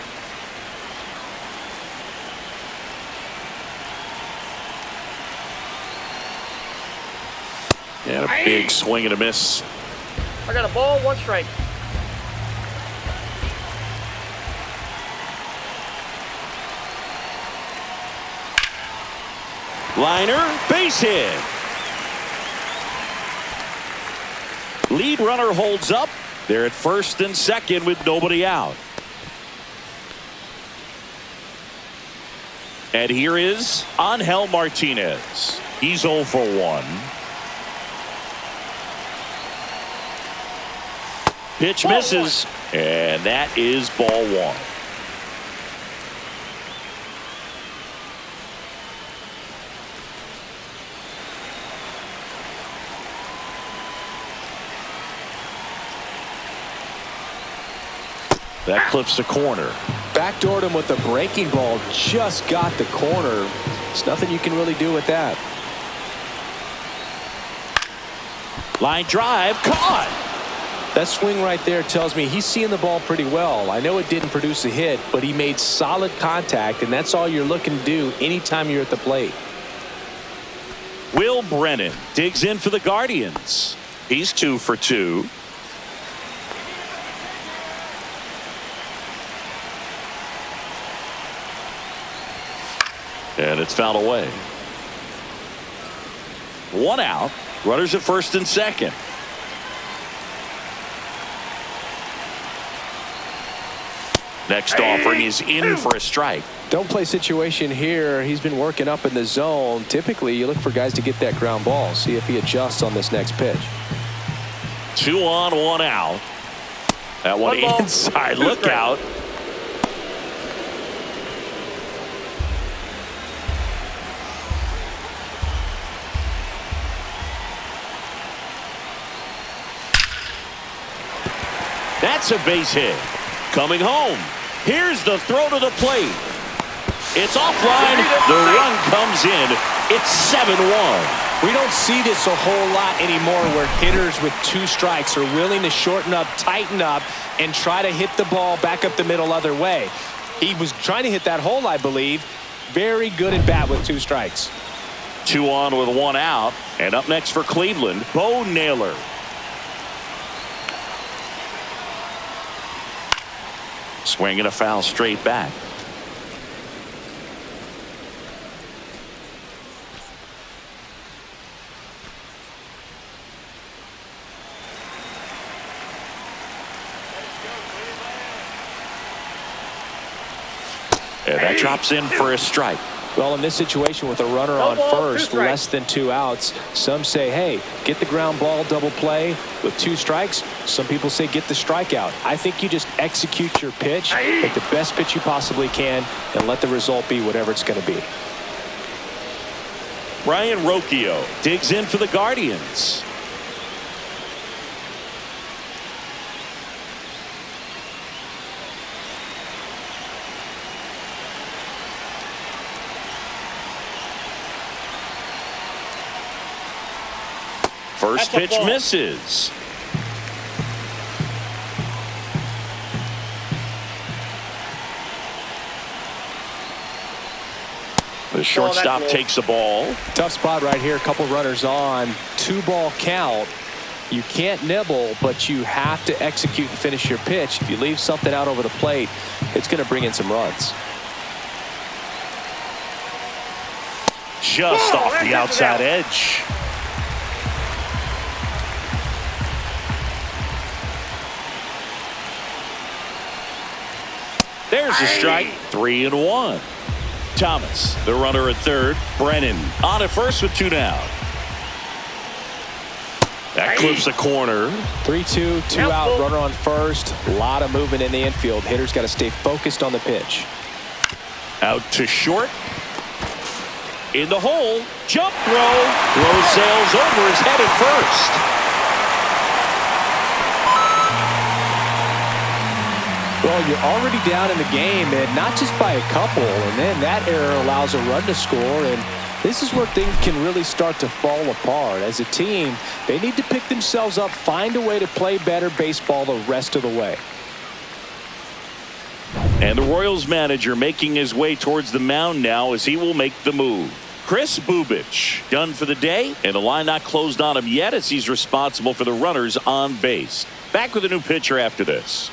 And a big swing and a miss. I got a ball, 1 strike. Liner, base hit. Lead runner holds up. They're at first and second with nobody out. And here is Angel Martinez. He's 0 for 1. Pitch misses, and that is ball 1. That clips the corner. Backdoored him with a breaking ball. Just got the corner. There's nothing you can really do with that. Line drive, caught. That swing right there tells me he's seeing the ball pretty well. I know it didn't produce a hit, but he made solid contact, and that's all you're looking to do anytime you're at the plate. Will Brennan digs in for the Guardians. He's 2 for 2. And it's fouled away. 1 out. Runners at first and second. Next offering is in for a strike. Don't play situation here. He's been working up in the zone. Typically, you look for guys to get that ground ball. See if he adjusts on this next pitch. 2 on, 1 out. That one inside. Look out. That's a base hit. Coming home. Here's the throw to the plate. It's offline. The run comes in. It's 7-1. We don't see this a whole lot anymore where hitters with 2 strikes are willing to shorten up, tighten up, and try to hit the ball back up the middle other way. He was trying to hit that hole, I believe. Very good at bat with 2 strikes. 2 on with 1 out. And up next for Cleveland, Bo Naylor. Swinging a foul straight back. And that drops in for a strike. Well, in this situation with a runner on first, less than 2 outs, some say, hey, get the ground ball, double play with 2 strikes. Some people say get the strikeout. I think you just execute your pitch, make the best pitch you possibly can, and let the result be whatever it's going to be. Brian Rocchio digs in for the Guardians. First pitch misses. The shortstop takes the ball. Tough spot right here. A couple runners on. 2-ball count. You can't nibble, but you have to execute and finish your pitch. If you leave something out over the plate, it's going to bring in some runs. Just off the outside edge. There's a strike. 3-1. Thomas, the runner at third. Brennan on at first with 2 down. That clips the corner. 3-2, 2 out, runner on first. A lot of movement in the infield. Hitters got to stay focused on the pitch. Out to short. In the hole. Jump throw. Throw sails over his head at first. Well, you're already down in the game, and not just by a couple, and then that error allows a run to score, and this is where things can really start to fall apart. As a team, they need to pick themselves up, find a way to play better baseball the rest of the way. And the Royals manager making his way towards the mound now as he will make the move. Chris Bubich done for the day, and the line not closed on him yet as he's responsible for the runners on base. Back with a new pitcher after this.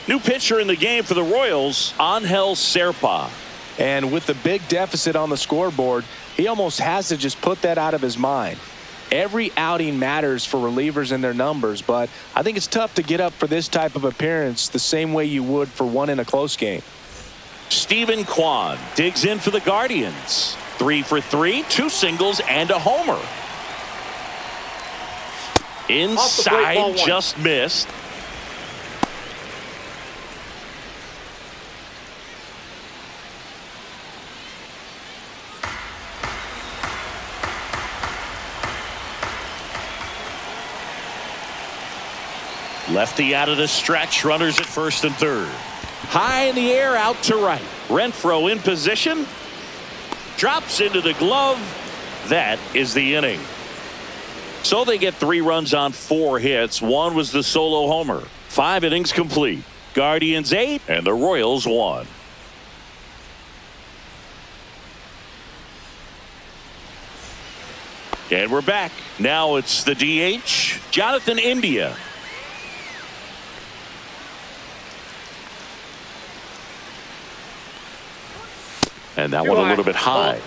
New pitcher in the game for the Royals, Angel Serpa. And with the big deficit on the scoreboard, he almost has to just put that out of his mind. Every outing matters for relievers and their numbers, but I think it's tough to get up for this type of appearance the same way you would for one in a close game. Steven Kwan digs in for the Guardians. 3 for 3, 2 singles and a homer. Inside, just missed. Lefty out of the stretch, runners at first and third. High in the air, out to right. Renfroe in position. Drops into the glove. That is the inning. So they get 3 runs on 4 hits. 1 was the solo homer. 5 innings complete. Guardians 8 and the Royals 1. And we're back. Now it's the DH, Jonathan India. And that one a little bit high.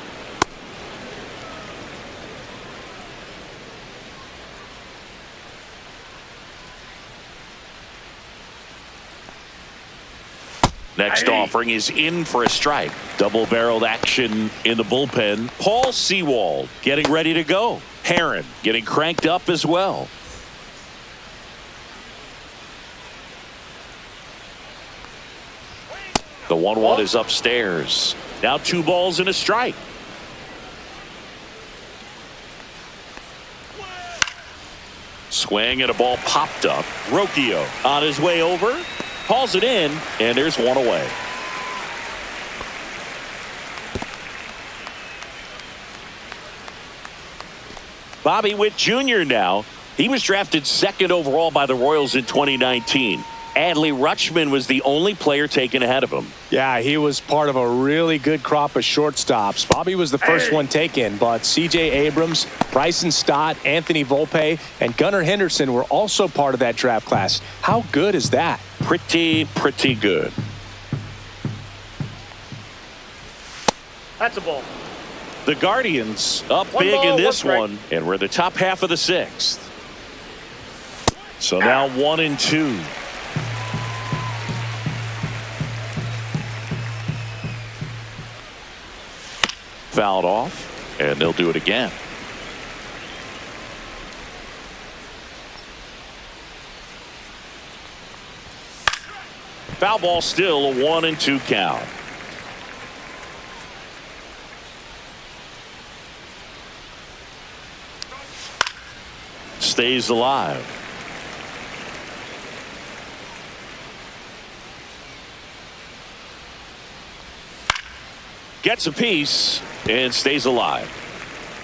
Next offering is in for a strike. Double-barreled action in the bullpen. Paul Sewald getting ready to go. Herron getting cranked up as well. The 1-1 is upstairs. Now 2 balls and a strike. Swing and a ball popped up. Rocchio on his way over. Calls it in, and there's 1 away. Bobby Witt Jr. now. He was drafted 2nd overall by the Royals in 2019. Adley Rutschman was the only player taken ahead of him. Yeah, he was part of a really good crop of shortstops. Bobby was the first one taken, but C.J. Abrams, Bryson Stott, Anthony Volpe, and Gunnar Henderson were also part of that draft class. How good is that? Pretty good. That's a ball. The Guardians up big in this one, and we're in the top half of the 6th. So now 1-2. Fouled off, and they'll do it again. Foul ball, still a 1-2 count. Stays alive. Gets a piece and stays alive.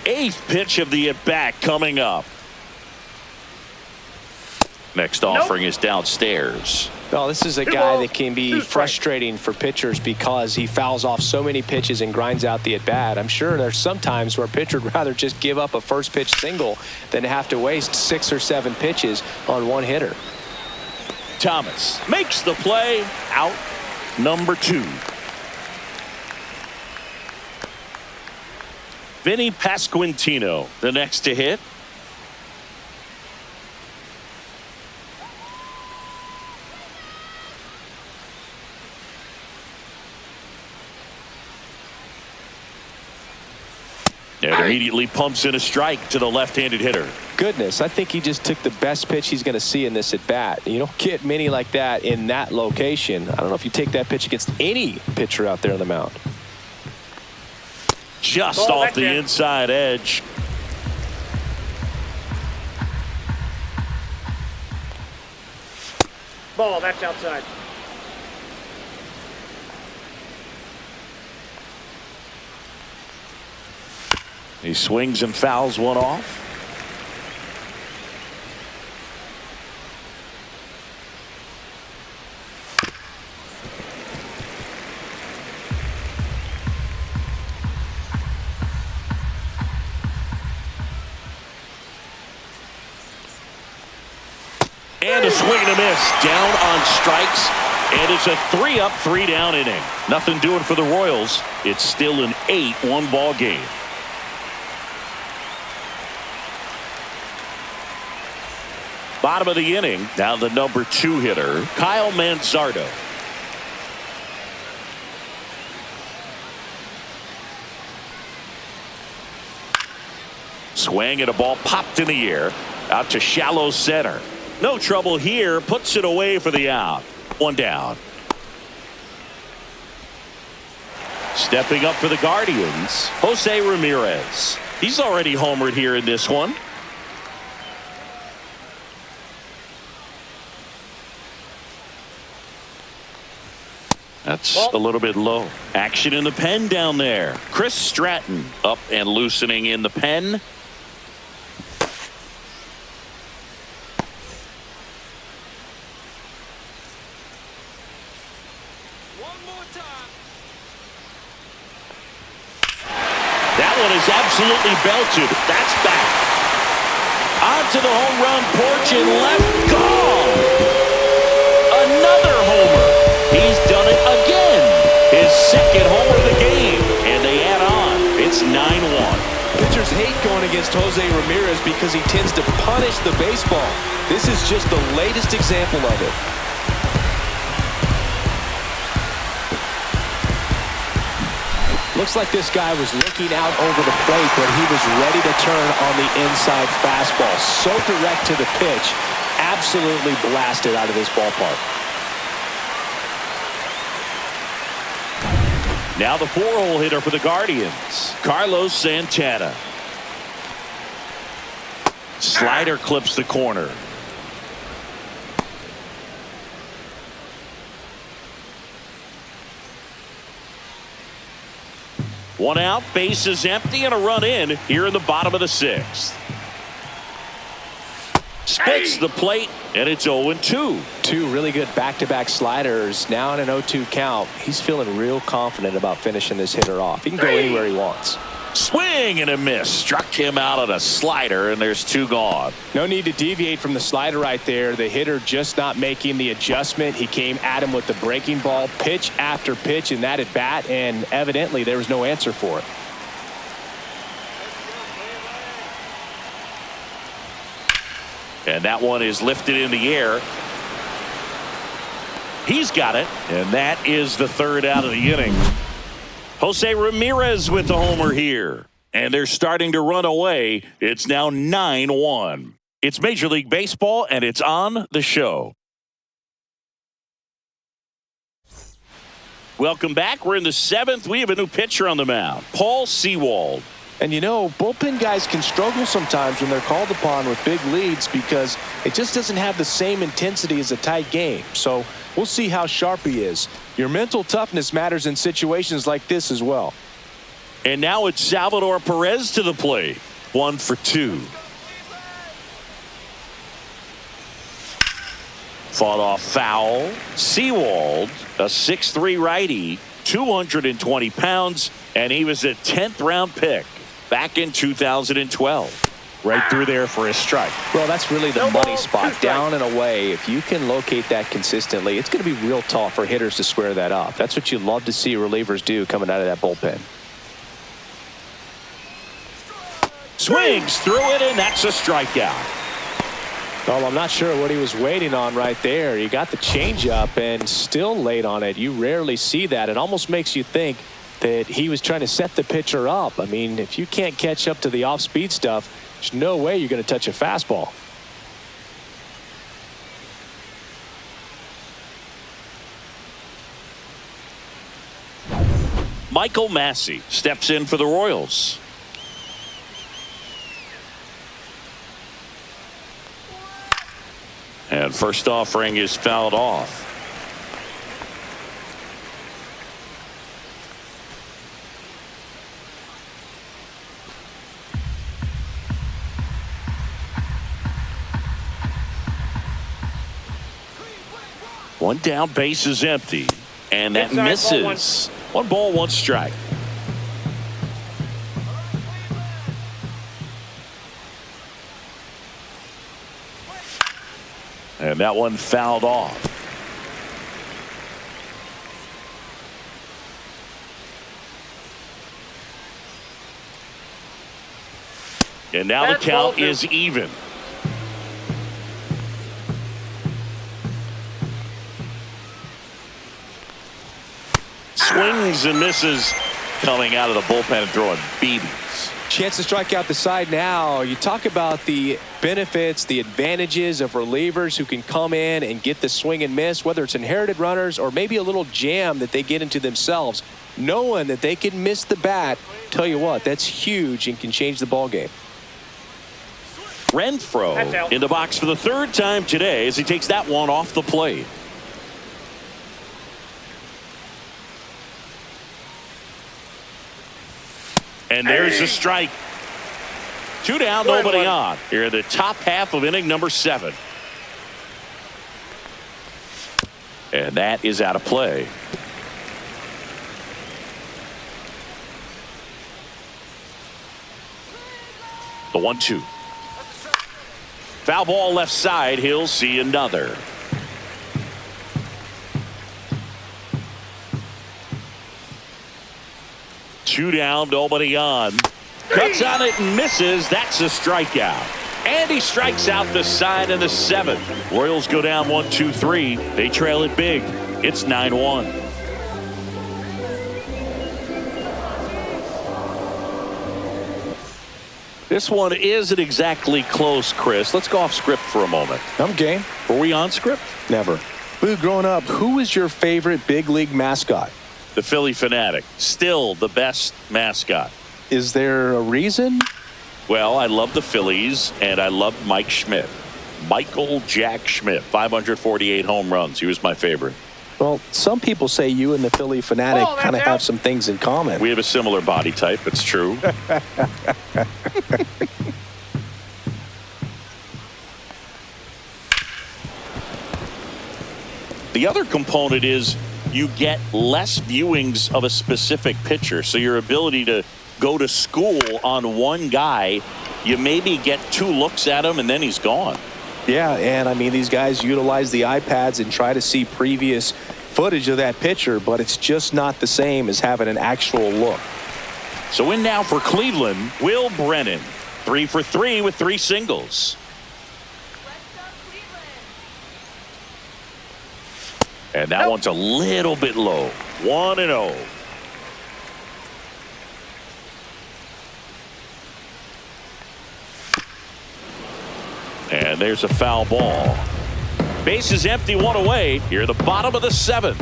8th pitch of the at-bat coming up. Next offering is downstairs. Well, this is a guy that can be frustrating for pitchers because he fouls off so many pitches and grinds out the at-bat. I'm sure there's some times where a pitcher would rather just give up a first pitch single than have to waste 6 or 7 pitches on one hitter. Thomas makes the play. Out number 2. Vinny Pasquantino, the next to hit. And immediately pumps in a strike to the left-handed hitter. Goodness, I think he just took the best pitch he's going to see in this at-bat. You don't get many like that in that location. I don't know if you take that pitch against any pitcher out there on the mound. Just off the inside edge. Ball, that's outside. He swings and fouls one off. And a swing and a miss. Down on strikes. And it's a 3-up, 3-down inning. Nothing doing for the Royals. It's still an 8-1 ball game. Bottom of the inning. Now the number 2 hitter, Kyle Manzardo. Swing and a ball popped in the air. Out to shallow center. No trouble here. Puts it away for the out. 1 down. Stepping up for the Guardians, Jose Ramirez. He's already homered here in this one. That's a little bit low. Action in the pen down there. Chris Stratton up and loosening in the pen. That one is absolutely belted. That's back. Onto the home run porch and left. Gone. Another homer. He's done it again. His 2nd homer of the game. And they add on. It's 9-1. Pitchers hate going against Jose Ramirez because he tends to punish the baseball. This is just the latest example of it. Looks like this guy was looking out over the plate, but he was ready to turn on the inside fastball. So direct to the pitch. Absolutely blasted out of this ballpark. Now the 4-hole hitter for the Guardians, Carlos Santana. Slider clips the corner. One out, base is empty, and a run in here in the bottom of the 6th. Spits the plate, and it's 0-2. Two really good back-to-back sliders. Now in an 0-2 count. He's feeling real confident about finishing this hitter off. He can go anywhere he wants. Swing and a miss. Struck him out on a slider, and there's 2 gone. No need to deviate from the slider right there. The hitter just not making the adjustment. He came at him with the breaking ball, pitch after pitch in that at bat, and evidently there was no answer for it. And that one is lifted in the air. He's got it, and that is the 3rd out of the inning. Jose Ramirez with the homer here, and they're starting to run away. It's now 9-1. It's Major League Baseball, and it's on the show. Welcome back. We're in the 7th. We have a new pitcher on the mound, Paul Sewald. And you know, bullpen guys can struggle sometimes when they're called upon with big leads because it just doesn't have the same intensity as a tight game. So we'll see how sharp he is. Your mental toughness matters in situations like this as well. And now it's Salvador Perez to the plate. 1 for 2. Fought off foul. Sewald, a 6'3" righty, 220 pounds, and he was a 10th round pick back in 2012. Right through there for a strike. Well, that's really the money spot, down and away. If you can locate that consistently, it's going to be real tough for hitters to square that up. That's what you love to see relievers do coming out of that bullpen. Swings through it, and that's a strikeout. Well, I'm not sure what he was waiting on right there. He got the changeup and still late on it. You rarely see that. It almost makes you think that he was trying to set the pitcher up. I mean, if you can't catch up to the off-speed stuff, there's no way you're going to touch a fastball. Michael Massey steps in for the Royals. And first offering is fouled off. One down, base is empty, and that misses. 1 ball, 1 strike. And that one fouled off. And now the count is even. Swings and misses coming out of the bullpen and throwing BBs. Chance to strike out the side now. You talk about the benefits, the advantages of relievers who can come in and get the swing and miss, whether it's inherited runners or maybe a little jam that they get into themselves. Knowing that they can miss the bat, tell you what, that's huge and can change the ball game. Renfroe in the box for the 3rd time today as he takes that one off the plate. And there's a strike. 2 down, nobody on. Here in the top half of inning number 7. And that is out of play. The 1-2. Foul ball left side. He'll see another. Two down, nobody on. Cuts on it and misses. That's a strikeout. And he strikes out the side in the 7th. Royals go down 1-2-3. They trail it big. It's 9-1. This one isn't exactly close, Chris. Let's go off script for a moment. I'm game. Were we on script? Never. Boo, growing up, who was your favorite big league mascot? The Philly Fanatic. Still the best mascot. Is there a reason? Well, I love the Phillies, and I love Mike Schmidt. Michael Jack Schmidt, 548 home runs. He was my favorite. Well, some people say you and the Philly Fanatic kind of have some things in common. We have a similar body type. It's true. The other component is you get less viewings of a specific pitcher. So your ability to go to school on one guy, you maybe get 2 looks at him and then he's gone. Yeah, and I mean, these guys utilize the iPads and try to see previous footage of that pitcher, but it's just not the same as having an actual look. So in now for Cleveland, Will Brennan. 3 for 3 with 3 singles. And that one's a little bit low. 1-0. And there's a foul ball. Base is empty, 1 away. Here, the bottom of the 7th.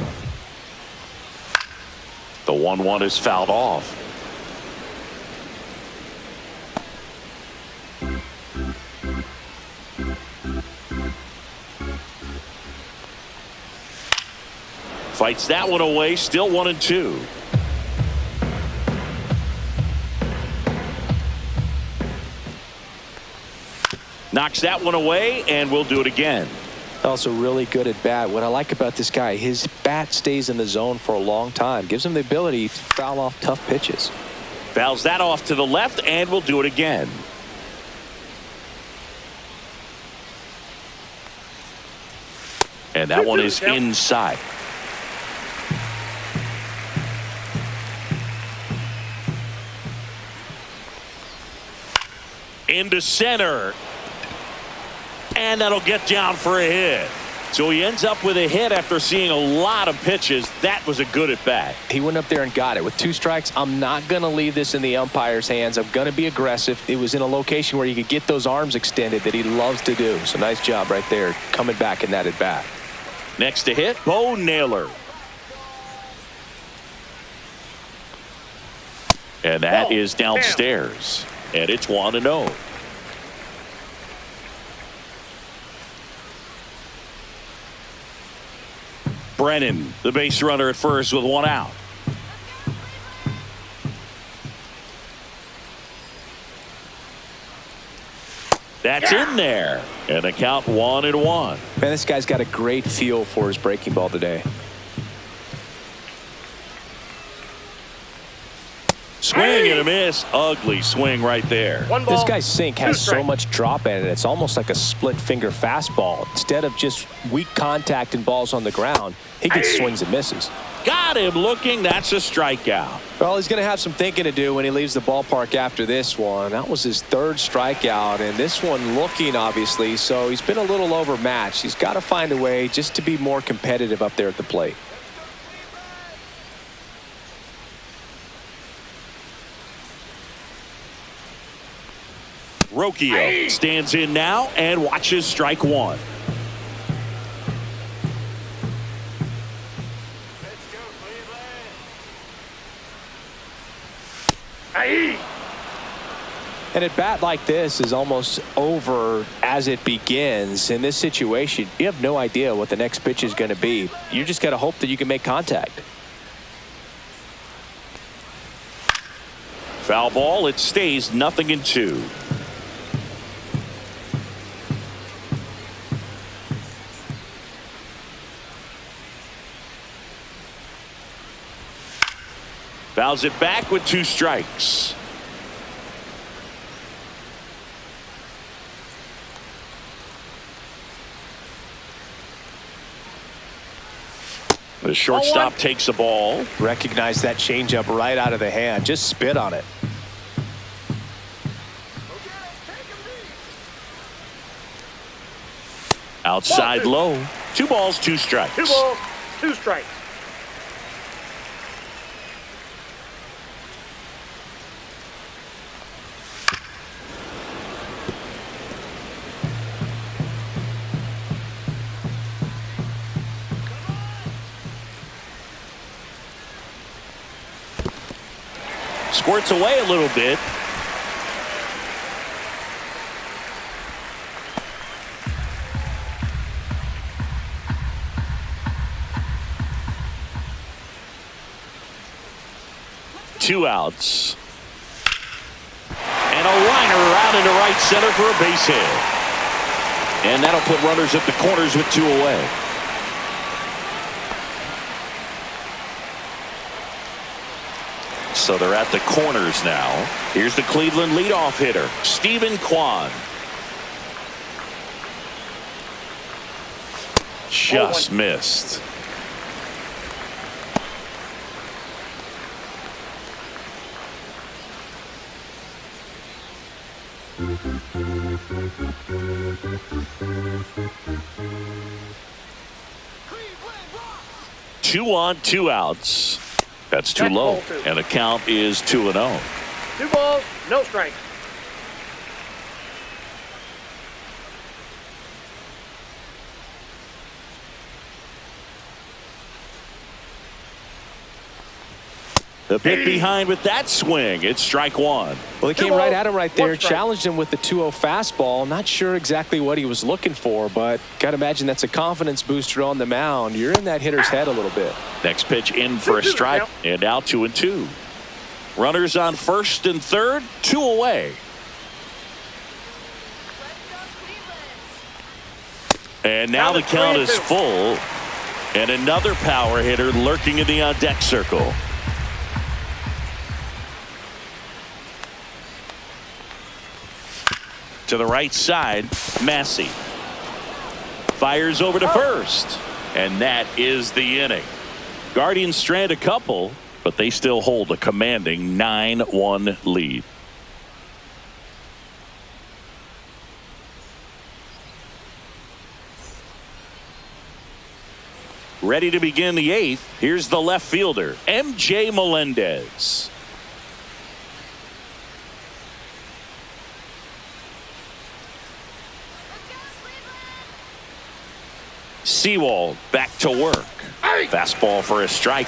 The 1-1 is fouled off. Fights that one away, still 1-2. Knocks that one away, and we'll do it again. Also really good at bat. What I like about this guy, his bat stays in the zone for a long time. Gives him the ability to foul off tough pitches. Fouls that off to the left, and we'll do it again. And that one is inside. Into center. And that'll get down for a hit. So he ends up with a hit after seeing a lot of pitches. That was a good at bat. He went up there and got it. With 2 strikes, I'm not going to leave this in the umpire's hands. I'm going to be aggressive. It was in a location where you could get those arms extended that he loves to do. So nice job right there coming back in that at bat. Next to hit, Bo Naylor. And that is downstairs. And it's 1-0. Brennan, the base runner at first with 1 out. That's in there. And the count 1-1. Man, this guy's got a great feel for his breaking ball today. Swing and a miss. Ugly swing right there. This guy's sink has so much drop in it. It's almost like a split finger fastball. Instead of just weak contact and balls on the ground, he gets swings and misses. Got him looking. That's a strikeout. Well, he's going to have some thinking to do when he leaves the ballpark after this one. That was his 3rd strikeout, and this one looking, obviously, so he's been a little overmatched. He's got to find a way just to be more competitive up there at the plate. Rocchio stands in now and watches strike 1. And a bat like this is almost over as it begins. In this situation, you have no idea what the next pitch is going to be. You just got to hope that you can make contact. Foul ball. It stays 0-2. Fouls it back with 2 strikes. The shortstop takes the ball. Recognize that changeup right out of the hand. Just spit on it. Outside low. 2 balls, 2 strikes. 2 balls, 2 strikes. squirts away a little bit. Two outs. And a liner out into right center for a base hit. And that'll put runners at the corners with two away. So they're at the corners now. Here's the Cleveland leadoff hitter, Stephen Kwan. Just missed. Two on, two outs. That's too low. And the count is 2-0. 2 balls, no strikes. The bit behind with that swing. It's strike one. Well, he came right at him right there, challenged him with the 2-0 fastball. Not sure exactly what he was looking for, but got to imagine that's a confidence booster on the mound. You're in that hitter's head a little bit. Next pitch in for a strike, and now 2-2. Runners on first and third, two away. And now the count is full, and another power hitter lurking in the on-deck circle. To the right side, Massey fires over to first, and that is the inning. Guardians strand a couple, but they still hold a commanding 9-1 lead. Ready to begin the eighth. Here's the left fielder, MJ Melendez. Sewald back to work. Fastball for a strike.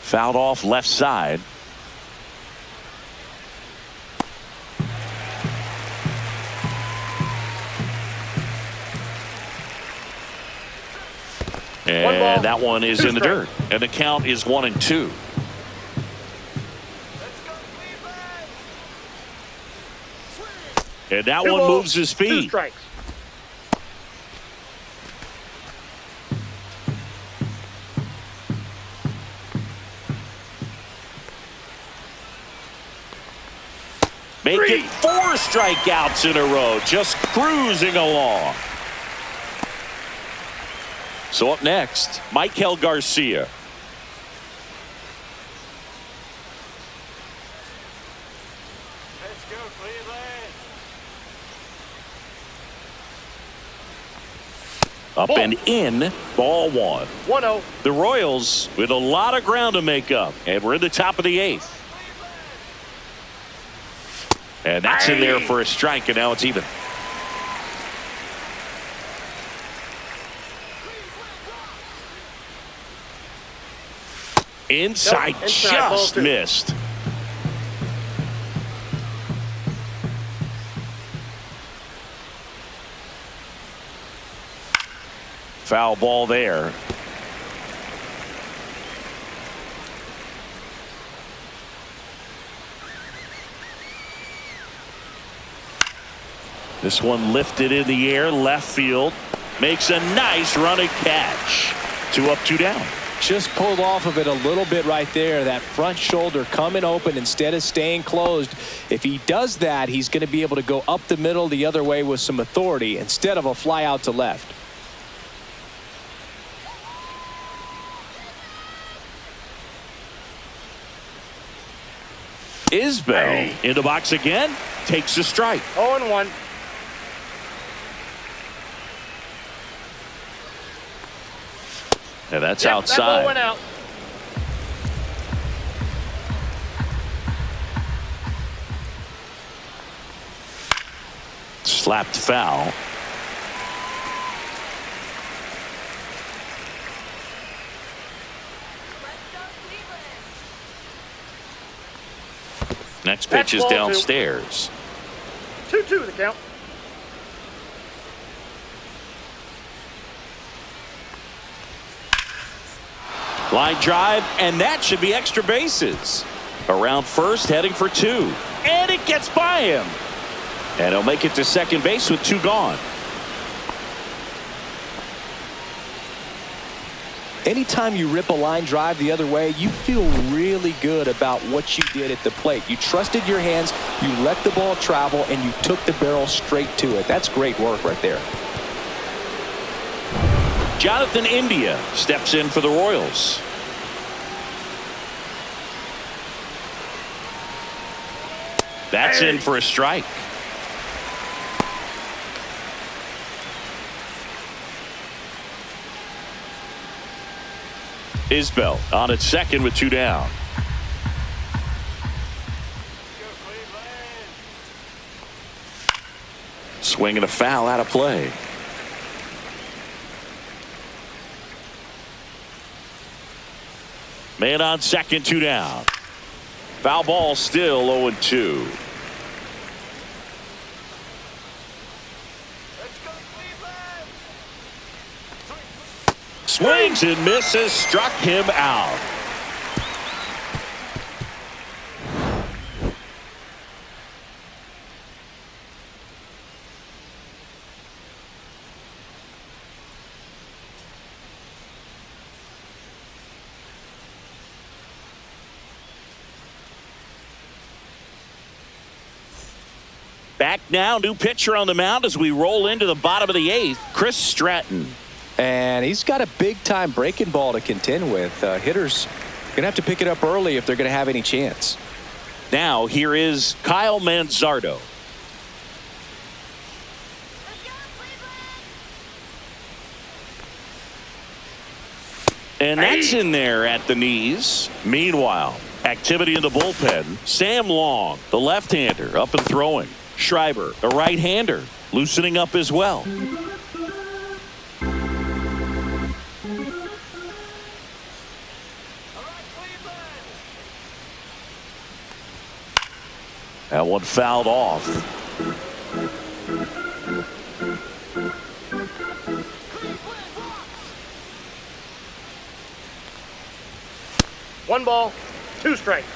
Fouled off left side. And that one is in the dirt. And the count is 1-2. And that one moves his feet. 2 strikes. Make it 4 strikeouts in a row. Just cruising along. So up next, Michael Garcia. Up and in, ball one. 1-0. The Royals with a lot of ground to make up, and we're in the top of the eighth. And that's in there for a strike, and now it's even. Inside, just missed. Foul ball there. This one lifted in the air, left field. Makes a nice running catch. 2 up, 2 down. Just pulled off of it a little bit right there. That front shoulder coming open instead of staying closed. If he does that, he's going to be able to go up the middle the other way with some authority instead of a fly out to left. Isbell in the box again, takes a strike. 0-1. And that's That outside. ball went out. Slapped foul. Next pitch is Ball downstairs. 2-2 the count. Line drive, and that should be extra bases. Around first, heading for 2. And it gets by him. And he'll make it to second base with 2 gone. Anytime you rip a line drive the other way, you feel really good about what you did at the plate. You trusted your hands, you let the ball travel, and you took the barrel straight to it. That's great work right there. Jonathan India steps in for the Royals. That's in for a strike. Isbell on at second with 2 down. Swing and a foul out of play. Man on second, 2 down. Foul ball, still 0-2. Swings and misses, struck him out. Back now, new pitcher on the mound as we roll into the bottom of the 8th, Chris Stratton. And he's got a big-time breaking ball to contend with. Hitters going to have to pick it up early if they're going to have any chance. Now, here is Kyle Manzardo. And that's in there at the knees. Meanwhile, activity in the bullpen. Sam Long, the left-hander, up and throwing. Schreiber, the right-hander, loosening up as well. That one fouled off. One ball, 2 strikes.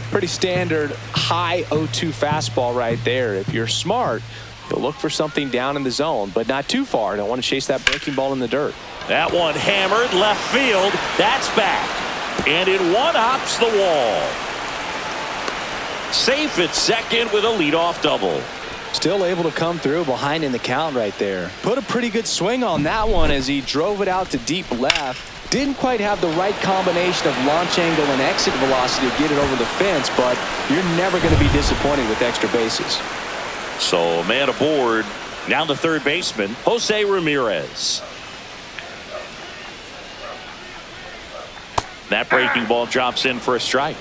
Pretty standard high 0-2 fastball right there. If you're smart, you'll look for something down in the zone, but not too far. Don't want to chase that breaking ball in the dirt. That one hammered left field. That's back. And it one-hops the wall. Safe at second with a leadoff double. Still able to come through behind in the count right there. Put a pretty good swing on that one as he drove it out to deep left. Didn't quite have the right combination of launch angle and exit velocity to get it over the fence, but you're never going to be disappointed with extra bases. So a man aboard. Now the third baseman, Jose Ramirez. That breaking ball drops in for a strike.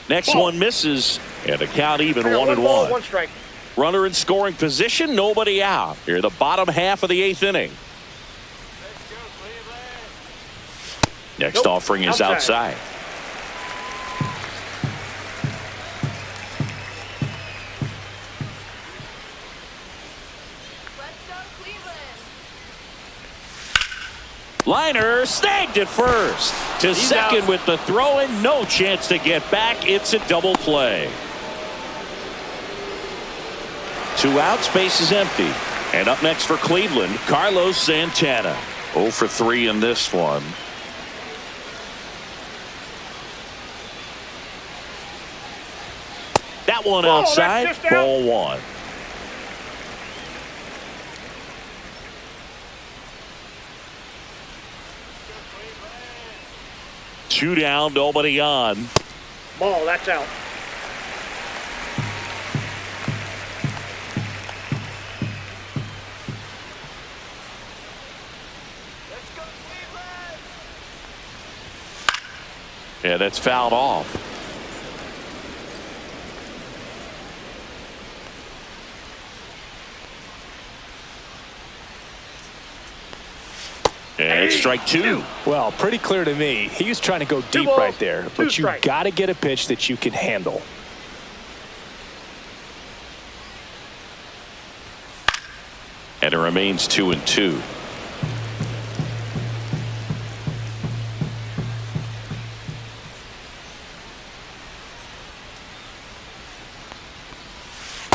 Next one misses, and the count even 1-1. 1 strike. Runner in scoring position, nobody out. Here, the bottom half of the 8th inning. Next offering is outside. Liner snagged at first. To second with the throw in. No chance to get back. It's a double play. 2 outs, base is empty. And up next for Cleveland, Carlos Santana. 0 for 3 in this one. That one outside. Ball 1. Two down, nobody on. Ball, that's out. Yeah, that's fouled off. And it's strike two. Well, pretty clear to me. He was trying to go deep balls, right there, but you strikes. got to get a pitch that you can handle. And it remains 2-2.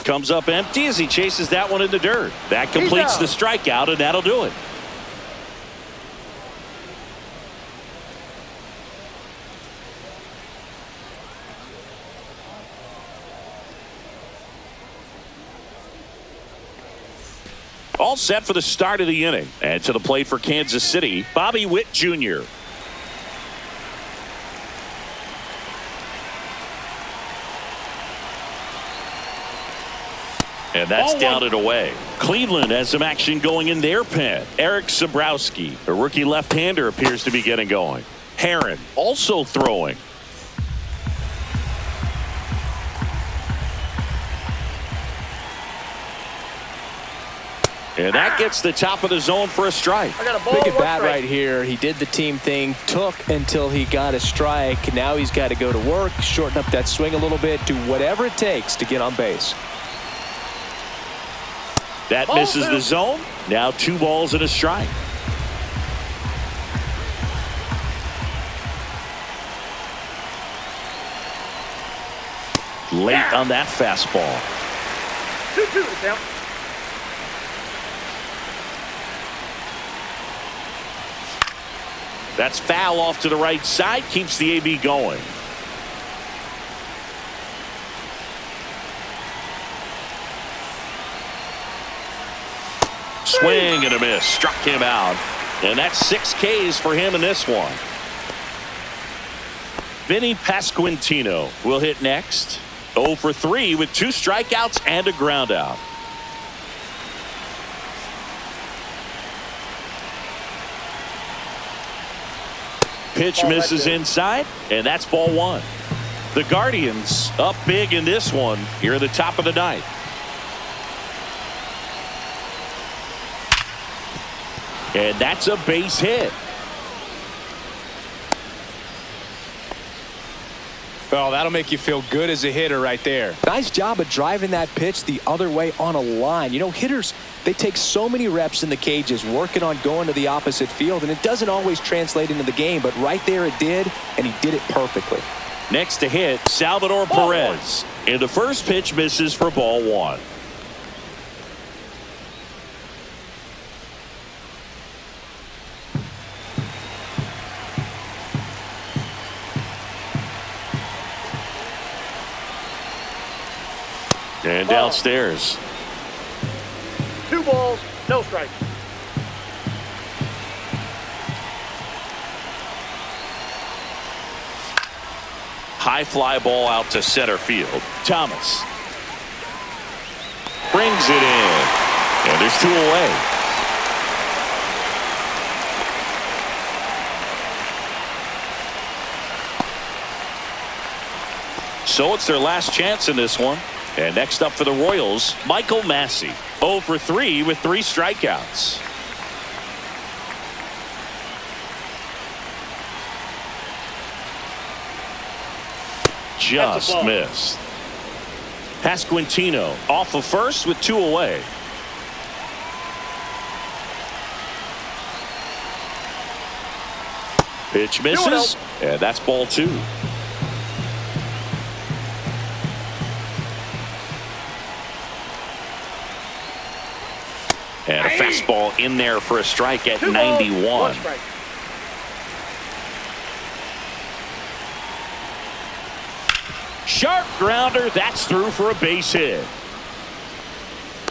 Comes up empty as he chases that one in the dirt. That completes the strikeout, and that'll do it. All set for the start of the inning. And to the plate for Kansas City, Bobby Witt Jr. And that's down and away. Cleveland has some action going in their pen. Eric Sabrowski, a rookie left-hander, appears to be getting going. Herron also throwing. And that gets the top of the zone for a strike. I got a ball, Big at bat strike. right here. He did the team thing, took until he got a strike. Now he's got to go to work, shorten up that swing a little bit, do whatever it takes to get on base. That misses the zone. Now 2 balls and a strike. Late on that fastball. 2-2 the count. That's foul off to the right side. Keeps the AB going. Swing and a miss. Struck him out. And that's 6 Ks for him in this one. Vinny Pasquantino will hit next. 0 for 3 with 2 strikeouts and a ground out. Pitch misses inside, and that's ball 1. The Guardians up big in this one here at the top of the 9th. And that's a base hit. Well, that'll make you feel good as a hitter right there. Nice job of driving that pitch the other way on a line. You know, hitters, they take so many reps in the cages working on going to the opposite field, and it doesn't always translate into the game, but right there it did, and he did it perfectly. Next to hit, Salvador Perez. And the first pitch misses for ball 1. And downstairs. 2 balls, no strikes. High fly ball out to center field. Thomas brings it in. And there's 2 away. So it's their last chance in this one. And next up for the Royals, Michael Massey. 0 for 3 with 3 strikeouts. Just missed. Pasquantino off of first with 2 away. Pitch misses, and that's ball 2. And a fastball in there for a strike at 91. Sharp grounder. That's through for a base hit.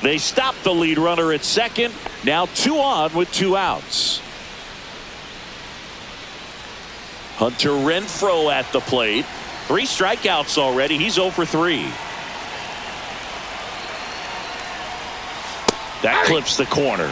They stop the lead runner at second. Now 2 on with 2 outs. Hunter Renfroe at the plate. 3 strikeouts already. He's 0 for 3. That clips the corner.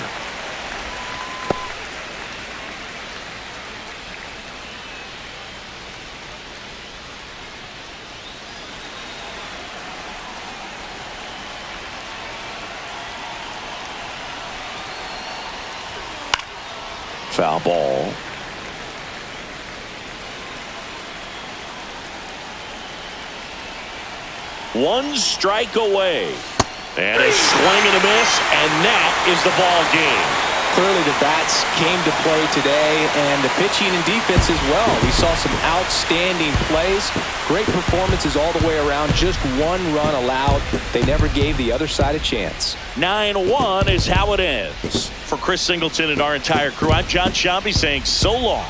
Foul ball. One strike away. And a swing and a miss, and that is the ball game. Clearly the bats came to play today, and the pitching and defense as well. We saw some outstanding plays, great performances all the way around. Just one run allowed. They never gave the other side a chance. 9-1 is how it ends. For Chris Singleton and our entire crew, I'm John Shambi saying so long.